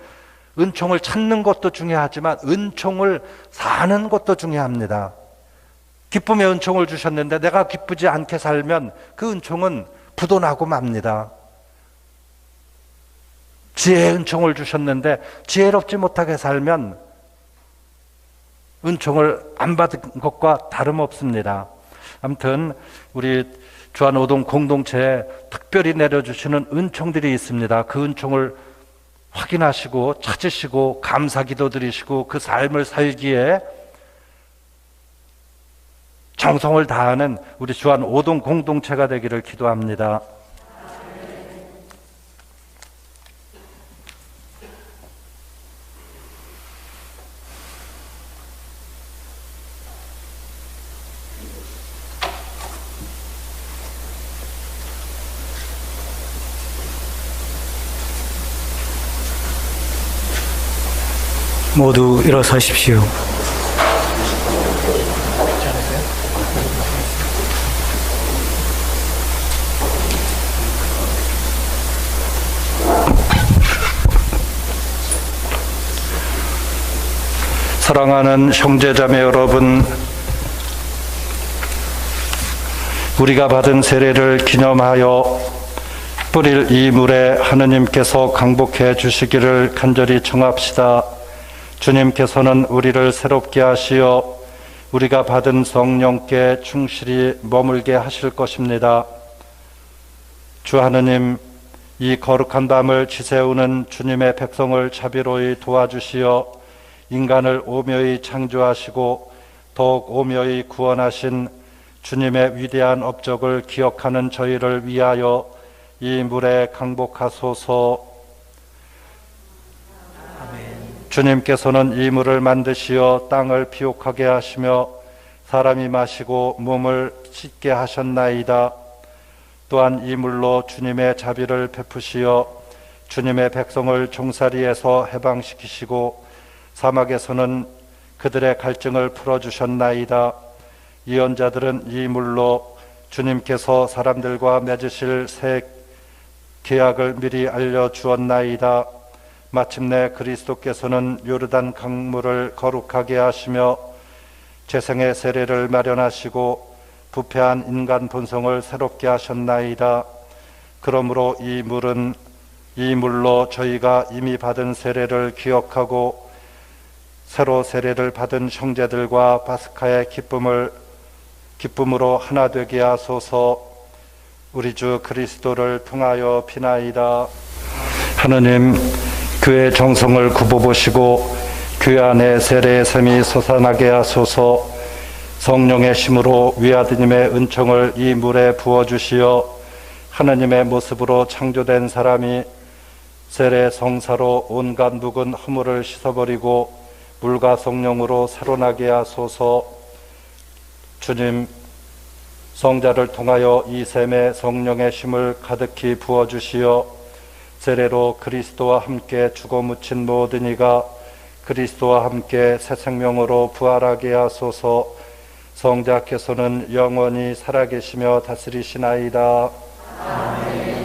은총을 찾는 것도 중요하지만 은총을 사는 것도 중요합니다. 기쁨의 은총을 주셨는데 내가 기쁘지 않게 살면 그 은총은 부도나고 맙니다. 지혜의 은총을 주셨는데 지혜롭지 못하게 살면 은총을 안 받은 것과 다름없습니다. 아무튼 우리 주안오동 공동체에 특별히 내려주시는 은총들이 있습니다. 그 은총을 확인하시고 찾으시고 감사기도 드리시고 그 삶을 살기에 정성을 다하는 우리 주안오동 공동체가 되기를 기도합니다. 모두 일어서십시오. 사랑하는 형제자매 여러분, 우리가 받은 세례를 기념하여 뿌릴 이 물에 하느님께서 강복해 주시기를 간절히 청합시다. 주님께서는 우리를 새롭게 하시어 우리가 받은 성령께 충실히 머물게 하실 것입니다. 주 하느님, 이 거룩한 밤을 지새우는 주님의 백성을 자비로이 도와주시어 인간을 오묘히 창조하시고 더욱 오묘히 구원하신 주님의 위대한 업적을 기억하는 저희를 위하여 이 물에 강복하소서. 주님께서는 이 물을 만드시어 땅을 비옥하게 하시며 사람이 마시고 몸을 씻게 하셨나이다. 또한 이 물로 주님의 자비를 베푸시어 주님의 백성을 종살이에서 해방시키시고 사막에서는 그들의 갈증을 풀어주셨나이다. 예언자들은 이 물로 주님께서 사람들과 맺으실 새 계약을 미리 알려주었나이다. 마침내 그리스도께서는 요르단 강물을 거룩하게 하시며 재생의 세례를 마련하시고 부패한 인간 본성을 새롭게 하셨나이다. 그러므로 이 물로 저희가 이미 받은 세례를 기억하고 새로 세례를 받은 형제들과 파스카의 기쁨으로 하나 되게 하소서. 우리 주 그리스도를 통하여 비나이다. 하느님, 교회 정성을 굽어보시고 교회 안에 세례의 샘이 솟아나게 하소서. 성령의 힘으로 위아드님의 은총을 이 물에 부어주시어 하느님의 모습으로 창조된 사람이 세례 성사로 온갖 묵은 허물을 씻어버리고 물과 성령으로 새로나게 하소서. 주님, 성자를 통하여 이 샘에 성령의 힘을 가득히 부어주시어 세례로 그리스도와 함께 죽어 묻힌 모든 이가 그리스도와 함께 새 생명으로 부활하게 하소서. 성자께서는 영원히 살아계시며 다스리시나이다. 아멘.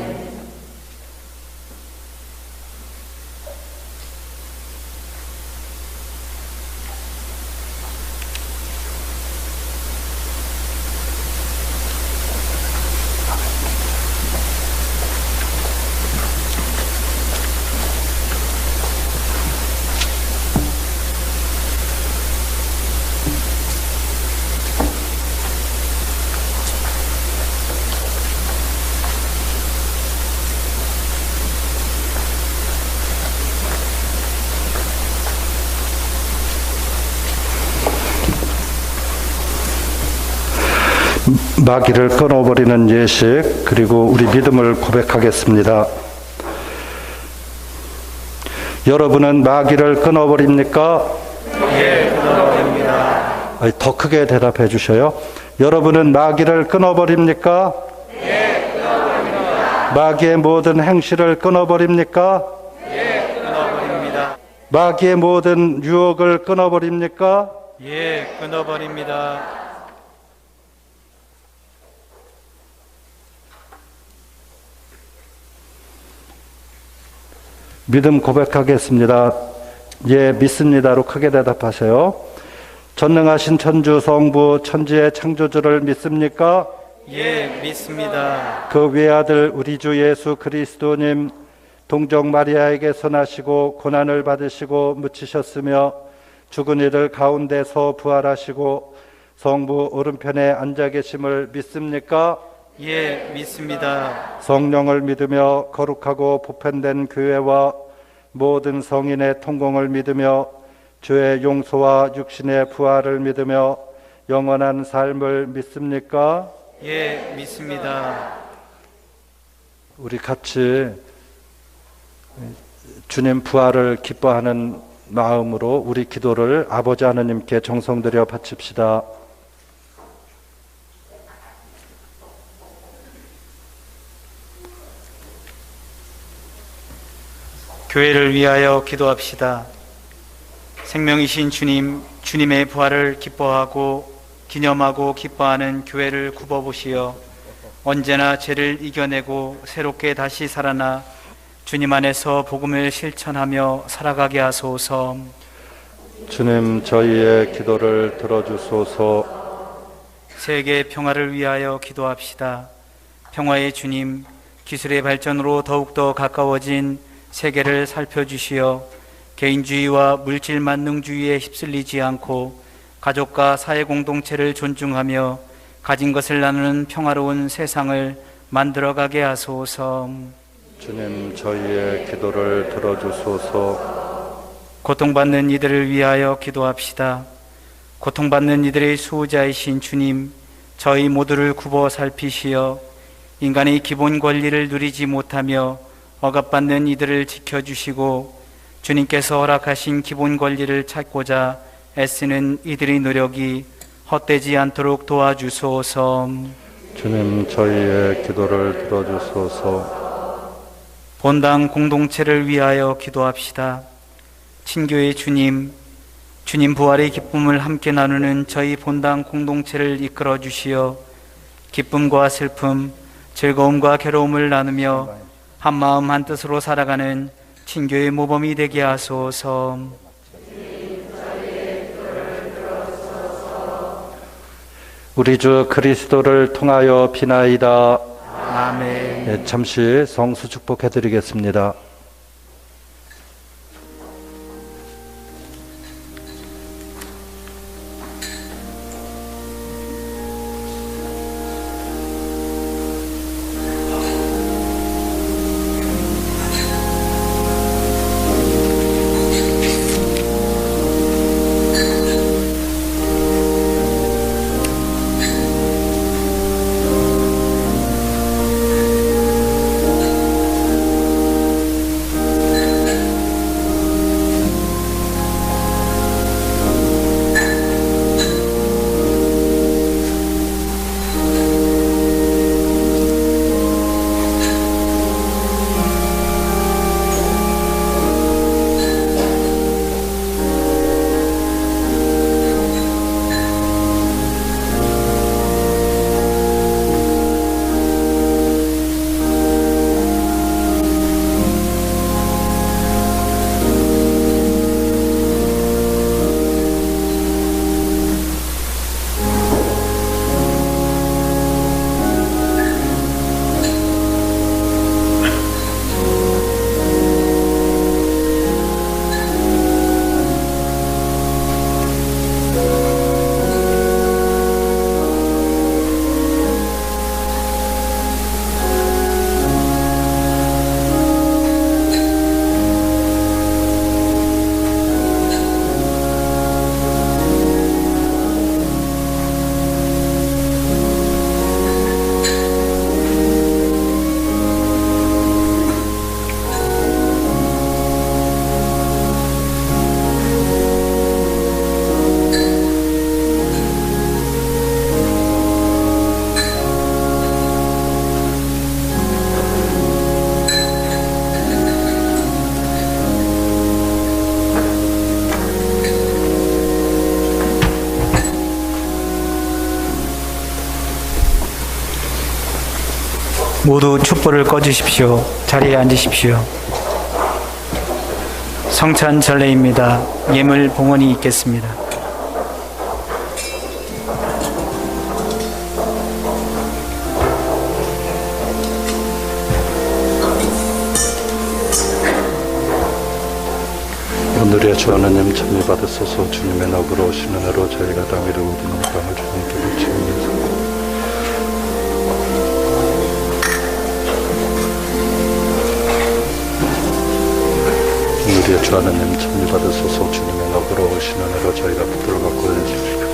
마귀를 끊어버리는 예식, 그리고 우리 믿음을 고백하겠습니다. 여러분은 마귀를 끊어버립니까? 예, 끊어버립니다. 더 크게 대답해 주셔요. 여러분은 마귀를 끊어버립니까? 네, 끊어버립니다. 마귀의 모든 행실을 끊어버립니까? 예, 끊어버립니다. 마귀의 모든 유혹을 끊어버립니까? 예, 끊어버립니다. 믿음 고백하겠습니다. 예, 믿습니다로 크게 대답하세요. 전능하신 천주 성부 천지의 창조주를 믿습니까? 예, 믿습니다. 그 외아들 우리 주 예수 그리스도님 동정 마리아에게서 나시고 고난을 받으시고 묻히셨으며 죽은 이들 가운데서 부활하시고 성부 오른편에 앉아 계심을 믿습니까? 예, 믿습니다. 성령을 믿으며 거룩하고 보편된 교회와 모든 성인의 통공을 믿으며 죄의 용서와 육신의 부활을 믿으며 영원한 삶을 믿습니까? 예, 믿습니다. 우리 같이 주님 부활을 기뻐하는 마음으로 우리 기도를 아버지 하느님께 정성들여 바칩시다. 교회를 위하여 기도합시다. 생명이신 주님, 주님의 부활을 기뻐하고 기념하고 기뻐하는 교회를 굽어보시어 언제나 죄를 이겨내고 새롭게 다시 살아나 주님 안에서 복음을 실천하며 살아가게 하소서. 주님 저희의 기도를 들어주소서. 세계 평화를 위하여 기도합시다. 평화의 주님, 기술의 발전으로 더욱더 가까워진 세계를 살펴주시어 개인주의와 물질 만능주의에 휩쓸리지 않고 가족과 사회 공동체를 존중하며 가진 것을 나누는 평화로운 세상을 만들어가게 하소서. 주님 저희의 기도를 들어주소서. 고통받는 이들을 위하여 기도합시다. 고통받는 이들의 수호자이신 주님, 저희 모두를 굽어 살피시어 인간의 기본 권리를 누리지 못하며 억압받는 이들을 지켜주시고 주님께서 허락하신 기본 권리를 찾고자 애쓰는 이들의 노력이 헛되지 않도록 도와주소서. 주님 저희의 기도를 들어주소서. 본당 공동체를 위하여 기도합시다. 친교의 주님, 주님 부활의 기쁨을 함께 나누는 저희 본당 공동체를 이끌어 주시어 기쁨과 슬픔, 즐거움과 괴로움을 나누며 한마음 한뜻으로 살아가는 친교의 모범이 되게 하소서. 우리 주 그리스도를 통하여 비나이다. 아멘. 네, 잠시 성수 축복해 드리겠습니다. 모두 촛불을 꺼주십시오. 자리에 앉으십시오. 성찬 전례입니다. 예물 봉헌이 있겠습니다. 오늘의 주 하나님 참여 받으소서. 주님의 너그러 오시는 은혜로 저희가 당일을 얻은 빵을 주님께 바치면서 오늘의 주 하나님 참여 받으소서. 주님의 너그러 오시는 은혜로 저희가 붙들어 갖고 해주십시오.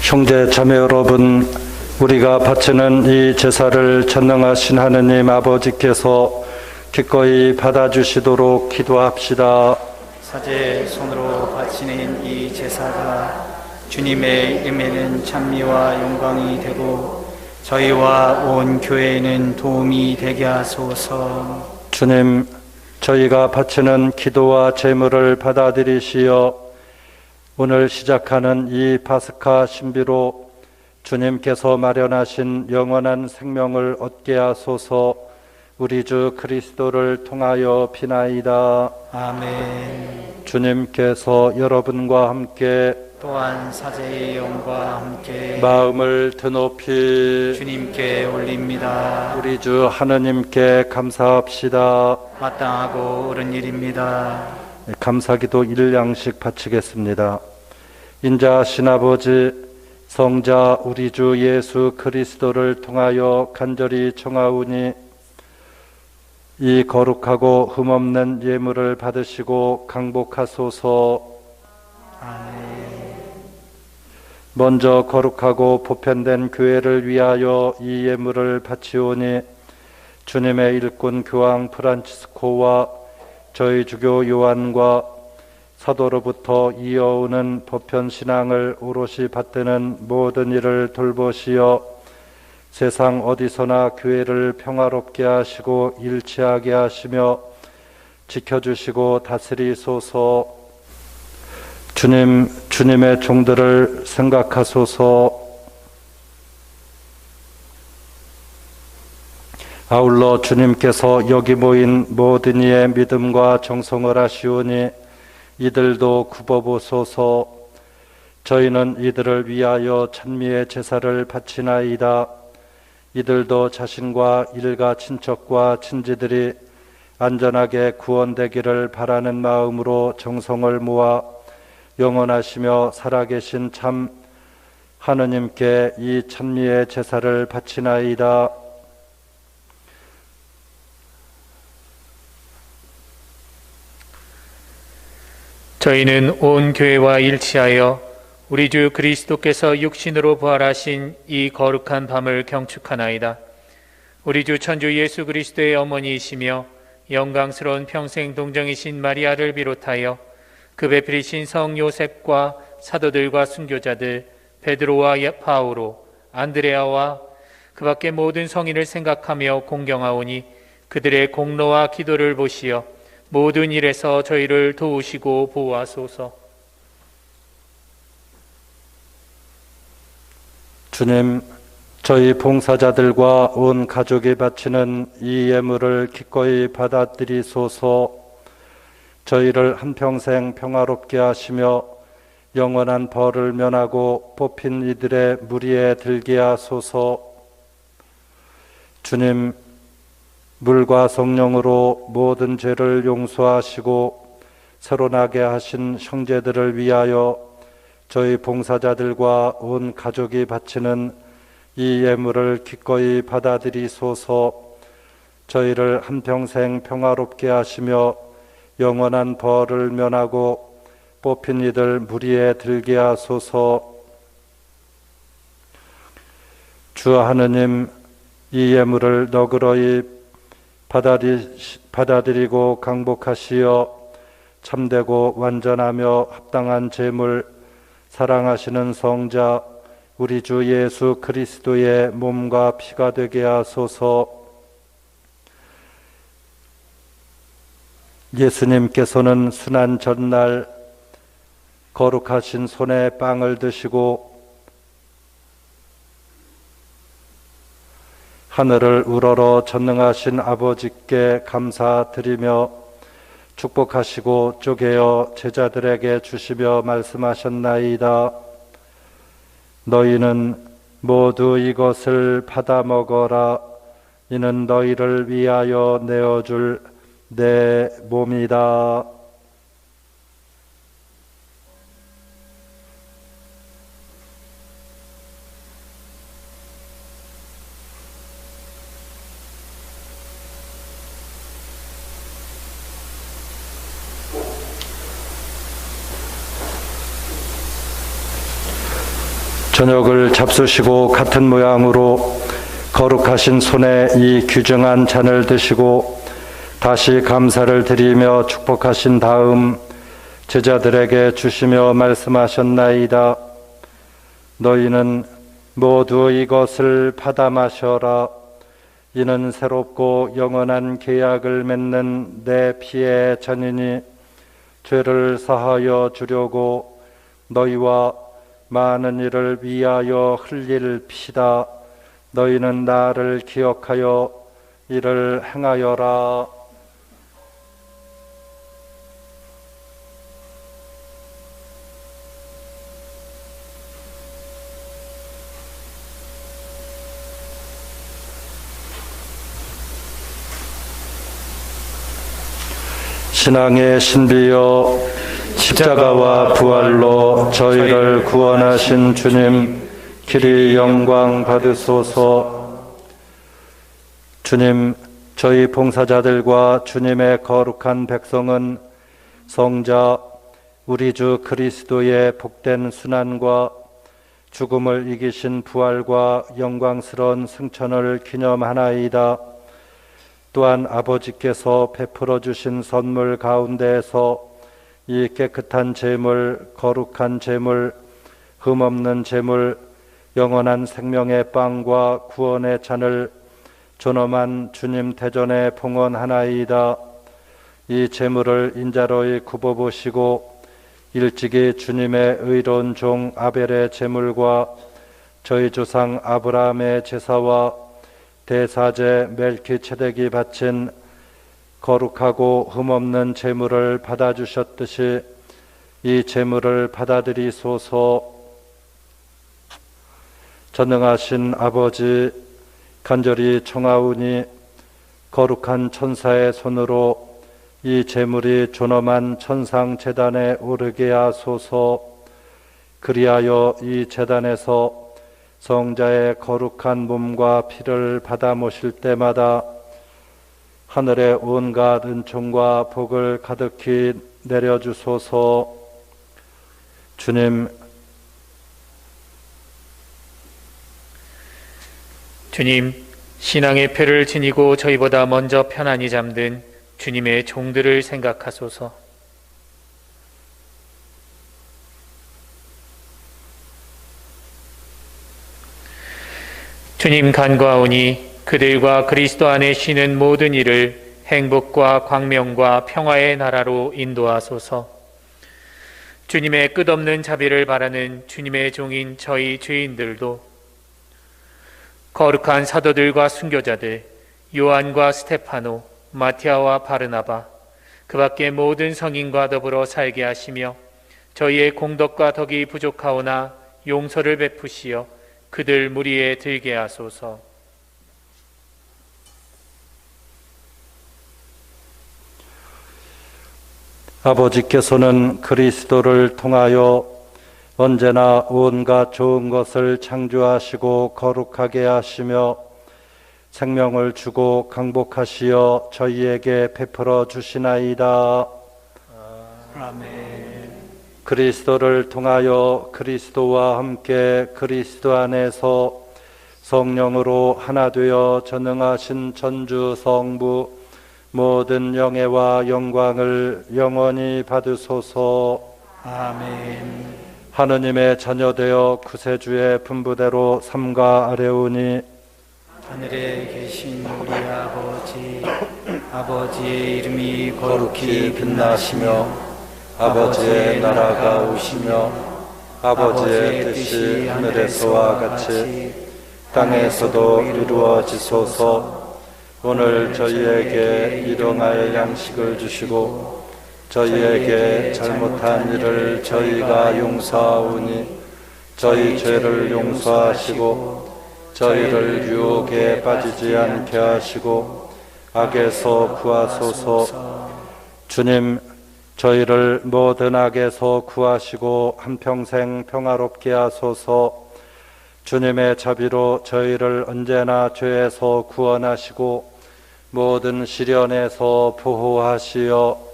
형제 자매 여러분, 우리가 바치는 이 제사를 전능하신 하느님 아버지께서 기꺼이 받아주시도록 기도합시다. 사제 손으로 바치는 이 제사가 주님의 임에는 찬미와 영광이 되고 저희와 온 교회에는 도움이 되게 하소서. 주님, 저희가 바치는 기도와 제물을 받아들이시어 오늘 시작하는 이 파스카 신비로 주님께서 마련하신 영원한 생명을 얻게 하소서. 우리 주 그리스도를 통하여 비나이다. 아멘. 주님께서 여러분과 함께 또한 사제의 영과 함께 마음을 드높이 주님께 올립니다. 우리 주 하느님께 감사합시다. 마땅하고 옳은 일입니다. 감사기도 1양씩 바치겠습니다. 인자하신 아버지, 성자 우리 주 예수 그리스도를 통하여 간절히 청하오니 이 거룩하고 흠없는 예물을 받으시고 강복하소서. 아멘. 먼저 거룩하고 보편된 교회를 위하여 이 예물을 바치오니 주님의 일꾼 교황 프란치스코와 저희 주교 요한과 사도로부터 이어오는 보편신앙을 오롯이 받드는 모든 일을 돌보시어 세상 어디서나 교회를 평화롭게 하시고 일치하게 하시며 지켜주시고 다스리소서. 주님의 종들을 생각하소서. 아울러 주님께서 여기 모인 모든 이의 믿음과 정성을 하시오니 이들도 굽어보소서. 저희는 이들을 위하여 찬미의 제사를 바치나이다. 이들도 자신과 일가 친척과 친지들이 안전하게 구원되기를 바라는 마음으로 정성을 모아 영원하시며 살아계신 참 하느님께 이 찬미의 제사를 바치나이다. 저희는 온 교회와 일치하여 우리 주 그리스도께서 육신으로 부활하신 이 거룩한 밤을 경축하나이다. 우리 주 천주 예수 그리스도의 어머니이시며 영광스러운 평생 동정이신 마리아를 비롯하여 그 배필이신 성 요셉과 사도들과 순교자들 베드로와 바오로 안드레아와 그 밖의 모든 성인을 생각하며 공경하오니 그들의 공로와 기도를 보시어 모든 일에서 저희를 도우시고 보호하소서. 주님, 저희 봉사자들과 온 가족이 바치는 이 예물을 기꺼이 받아들이소서. 저희를 한평생 평화롭게 하시며 영원한 벌을 면하고 뽑힌 이들의 무리에 들게 하소서. 주님, 물과 성령으로 모든 죄를 용서하시고 새로나게 하신 형제들을 위하여 저희 봉사자들과 온 가족이 바치는 이 예물을 기꺼이 받아들이소서. 저희를 한평생 평화롭게 하시며 영원한 벌을 면하고 뽑힌 이들 무리에 들게 하소서. 주 하느님, 이 예물을 너그러이 받아들이고 강복하시어 참되고 완전하며 합당한 제물, 사랑하시는 성자 우리 주 예수 그리스도의 몸과 피가 되게 하소서. 예수님께서는 순환 전날 거룩하신 손에 빵을 드시고 하늘을 우러러 전능하신 아버지께 감사드리며 축복하시고 쪼개어 제자들에게 주시며 말씀하셨나이다. 너희는 모두 이것을 받아 먹어라. 이는 너희를 위하여 내어줄 내 몸이다. 저녁을 잡수시고 같은 모양으로 거룩하신 손에 이 규정한 잔을 드시고 다시 감사를 드리며 축복하신 다음 제자들에게 주시며 말씀하셨나이다. 너희는 모두 이것을 받아 마셔라. 이는 새롭고 영원한 계약을 맺는 내 피의 잔이니 죄를 사하여 주려고 너희와 많은 이를 위하여 흘릴 피다. 너희는 나를 기억하여 이를 행하여라. 신앙의 신비여, 십자가와 부활로 저희를 구원하신 주님, 길이 영광 받으소서. 주님, 저희 봉사자들과 주님의 거룩한 백성은 성자 우리 주 그리스도의 복된 순환과 죽음을 이기신 부활과 영광스러운 승천을 기념하나이다. 또한 아버지께서 베풀어 주신 선물 가운데에서 이 깨끗한 제물, 거룩한 제물, 흠없는 제물, 영원한 생명의 빵과 구원의 잔을 존엄한 주님 대전에 봉헌하나이다. 이 제물을 인자로이 굽어보시고 일찍이 주님의 의로운 종 아벨의 제물과 저희 조상 아브라함의 제사와 대사제 멜키체덱이 바친 거룩하고 흠없는 제물을 받아주셨듯이 이 제물을 받아들이소서. 전능하신 아버지, 간절히 청하오니 거룩한 천사의 손으로 이 제물이 존엄한 천상 제단에 오르게 하소서. 그리하여 이 제단에서 성자의 거룩한 몸과 피를 받아 모실 때마다 하늘의 온갖 은총과 복을 가득히 내려주소서. 주님, 주님, 신앙의 표를 지니고 저희보다 먼저 편안히 잠든 주님의 종들을 생각하소서. 주님 간구하오니 그들과 그리스도 안에 쉬는 모든 이를 행복과 광명과 평화의 나라로 인도하소서. 주님의 끝없는 자비를 바라는 주님의 종인 저희 죄인들도 거룩한 사도들과 순교자들, 요한과 스테파노, 마티아와 바르나바, 그 밖의 모든 성인과 더불어 살게 하시며 저희의 공덕과 덕이 부족하오나 용서를 베푸시어 그들 무리에 들게 하소서. 아버지께서는 그리스도를 통하여 언제나 온갖 좋은 것을 창조하시고 거룩하게 하시며 생명을 주고 강복하시어 저희에게 베풀어 주시나이다. 아멘. 그리스도를 통하여 그리스도와 함께 그리스도 안에서 성령으로 하나 되어 전능하신 전주 성부 모든 영예와 영광을 영원히 받으소서. 아멘. 하느님의 자녀되어 구세주의 분부대로 삼가 아뢰오니 하늘에 계신 우리 아버지의 이름이 거룩히 빛나시며 아버지의 나라가 오시며 아버지의 뜻이 하늘에서와 같이 땅에서도 이루어지소서. 오늘 저희에게 일용할 양식을 주시고 저희에게 잘못한 일을 저희가 용서하오니 저희 죄를 용서하시고 저희를 유혹에 빠지지 않게 하시고 악에서 구하소서. 주님, 저희를 모든 악에서 구하시고 한평생 평화롭게 하소서. 주님의 자비로 저희를 언제나 죄에서 구원하시고 모든 시련에서 보호하시어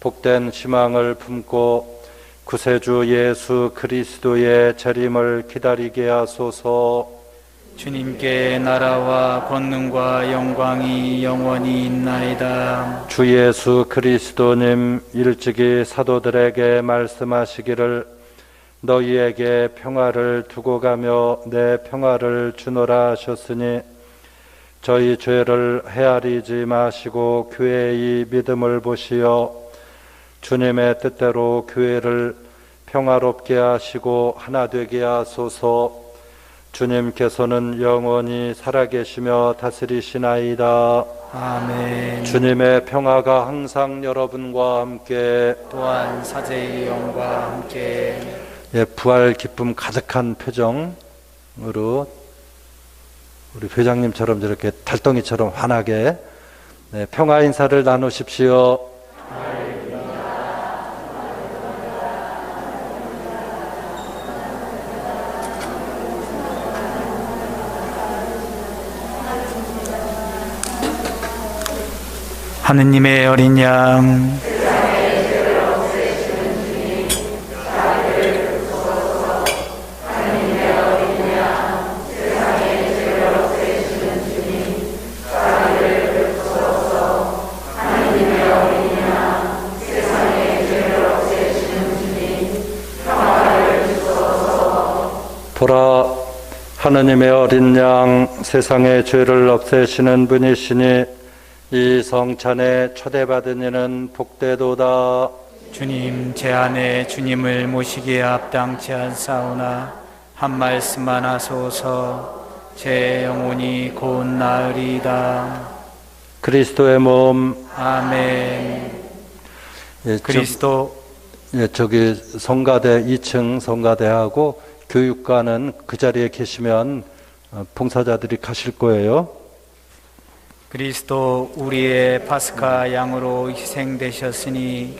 복된 희망을 품고 구세주 예수 그리스도의 재림을 기다리게 하소서. 주님께 나라와 권능과 영광이 영원히 있나이다. 주 예수 그리스도님 일찍이 사도들에게 말씀하시기를 너희에게 평화를 두고 가며 내 평화를 주노라 하셨으니 저희 죄를 헤아리지 마시고 교회의 믿음을 보시어 주님의 뜻대로 교회를 평화롭게 하시고 하나 되게 하소서. 주님께서는 영원히 살아계시며 다스리시나이다. 아멘. 주님의 평화가 항상 여러분과 함께 또한 사제의 영과 함께 부활 기쁨 가득한 표정으로 우리 회장님처럼 저렇게 달덩이처럼 환하게 평화 인사를 나누십시오. 하느님의 어린 양 보라, 하느님의 어린 양 세상의 죄를 없애시는 분이시니 이 성찬에 초대받은 이는 복되도다. 주님, 제 안에 주님을 모시기에 합당치 않사오나 한 말씀만 하소서. 제 영혼이 곧 나으리이다. 그리스도의 몸. 아멘. 그리스도 저기 성가대 2층 성가대하고 교육관은 그 자리에 계시면 봉사자들이 가실 거예요. 그리스도 우리의 파스카 양으로 희생되셨으니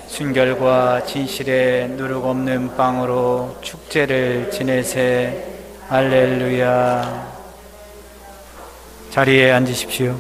순결과 진실의 누룩 없는 빵으로 축제를 지내세. 할렐루야. 자리에 앉으십시오.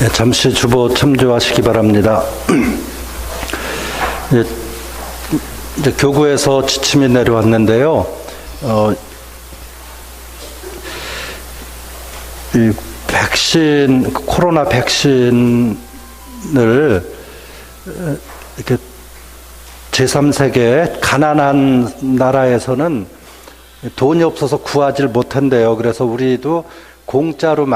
네, 잠시 주보 참조하시기 바랍니다. 이제 교구에서 지침이 내려왔는데요. 이 백신, 코로나 백신을 이렇게 제3세계 가난한 나라에서는 돈이 없어서 구하지 못한대요. 그래서 우리도 공짜로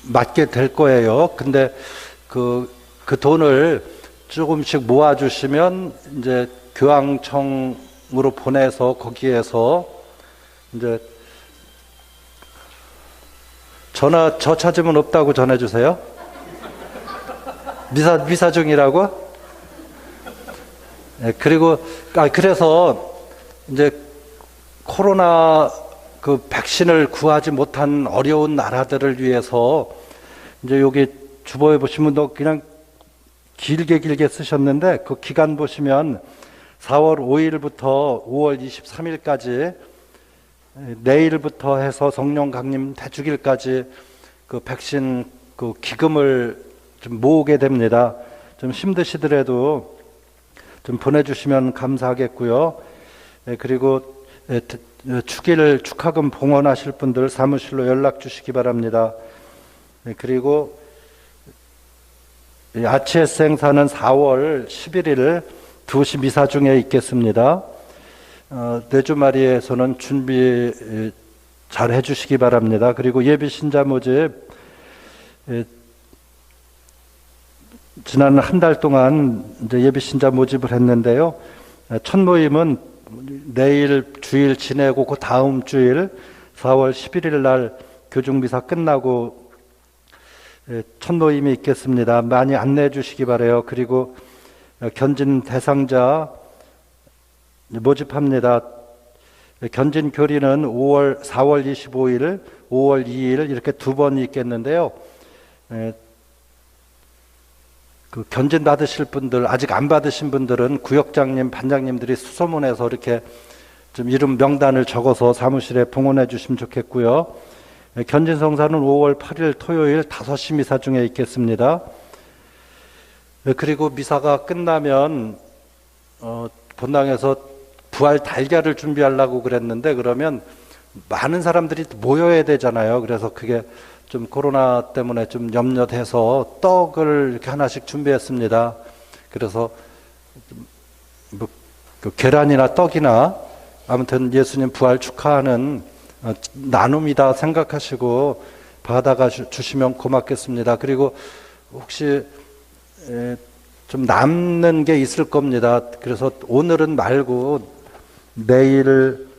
맞게 될 거예요. 근데 그 돈을 조금씩 모아주시면 이제 교황청으로 보내서 거기에서 이제 저 찾으면 없다고 전해주세요. 미사 중이라고? 네, 그리고 그래서 이제 코로나 그 백신을 구하지 못한 어려운 나라들을 위해서 이제 여기 주보에 보시면 그냥 길게 쓰셨는데 그 기간 보시면 4월 5일부터 5월 23일까지 내일부터 해서 성령 강림 대축일까지 그 백신 그 기금을 좀 모으게 됩니다. 좀 힘드시더라도 좀 보내주시면 감사하겠고요. 그리고 축하금 봉헌하실 분들 사무실로 연락 주시기 바랍니다. 그리고 아치에스 행사는 4월 11일 2시 미사 중에 있겠습니다. 뇌주마리에서는 준비 잘 해주시기 바랍니다. 그리고 예비 신자 모집 지난 한 달 동안 이제 예비 신자 모집을 했는데요. 첫 모임은 내일 주일 지내고 그 다음 주일 4월 11일 날 교중미사 끝나고 첫 모임이 있겠습니다. 많이 안내해 주시기 바라요. 그리고 견진 대상자 모집합니다. 견진 교리는 4월 25일, 5월 2일 이렇게 두 번이 있겠는데요. 그 견진 받으실 분들, 아직 안 받으신 분들은 구역장님, 반장님들이 수소문해서 이렇게 좀 이름 명단을 적어서 사무실에 봉헌해 주시면 좋겠고요. 견진 성사는 5월 8일 토요일 5시 미사 중에 있겠습니다. 그리고 미사가 끝나면 본당에서 부활 달걀을 준비하려고 그랬는데 그러면 많은 사람들이 모여야 되잖아요. 그래서 그게 좀 코로나 때문에 좀 염려돼서 떡을 이렇게 하나씩 준비했습니다. 그래서 뭐 계란이나 떡이나 아무튼 예수님 부활 축하하는 나눔이다 생각하시고 받아가 주시면 고맙겠습니다. 그리고 혹시 좀 남는 게 있을 겁니다. 그래서 오늘은 말고 내일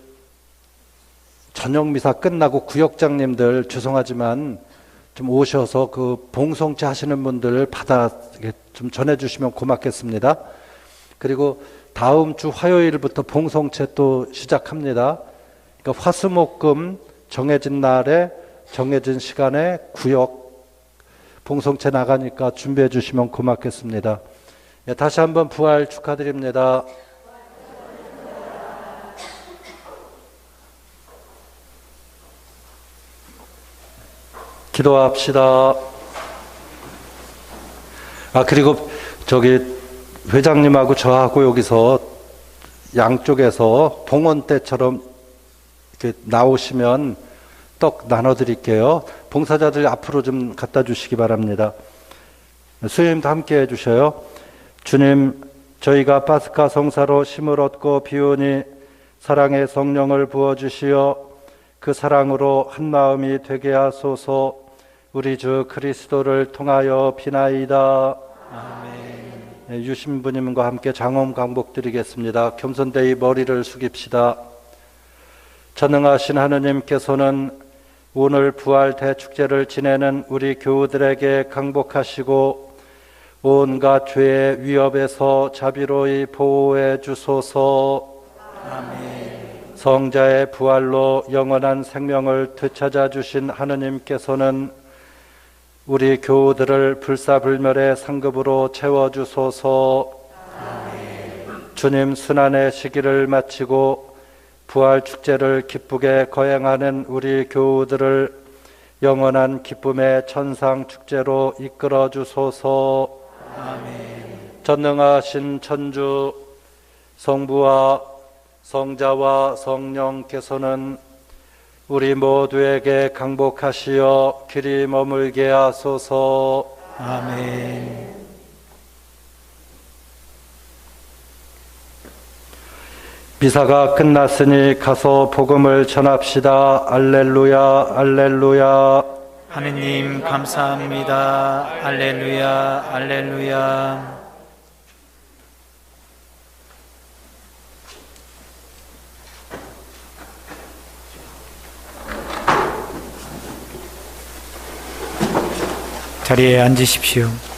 저녁 미사 끝나고 구역장님들 죄송하지만 좀 오셔서 그 봉송체 하시는 분들 받아 좀 전해주시면 고맙겠습니다. 그리고 다음 주 화요일부터 봉송체 또 시작합니다. 그러니까 화수목금 정해진 날에 정해진 시간에 구역 봉송체 나가니까 준비해 주시면 고맙겠습니다. 다시 한번 부활 축하드립니다. 기도합시다. 그리고 저기 회장님하고 저하고 여기서 양쪽에서 봉헌 때처럼 이렇게 나오시면 떡 나눠드릴게요. 봉사자들 앞으로 좀 갖다 주시기 바랍니다. 수님도 함께 해주셔요. 주님, 저희가 파스카 성사로 힘을 얻고 비우니 사랑의 성령을 부어주시어 그 사랑으로 한 마음이 되게 하소서. 우리 주 그리스도를 통하여 비나이다. 아멘. 유신부님과 함께 장엄 강복드리겠습니다. 겸손되이 머리를 숙입시다. 전능하신 하느님께서는 오늘 부활 대축제를 지내는 우리 교우들에게 강복하시고 온갖 죄의 위협에서 자비로이 보호해 주소서. 아멘. 성자의 부활로 영원한 생명을 되찾아 주신 하느님께서는 우리 교우들을 불사불멸의 상급으로 채워주소서. 아멘. 주님 순환의 시기를 마치고 부활 축제를 기쁘게 거행하는 우리 교우들을 영원한 기쁨의 천상 축제로 이끌어 주소서. 전능하신 천주 성부와 성자와 성령께서는 우리 모두에게 강복하시어 길이 머물게 하소서. 아멘. 미사가 끝났으니 가서 복음을 전합시다. 알렐루야, 알렐루야. 하느님 감사합니다. 알렐루야, 알렐루야. 자리에 앉으십시오.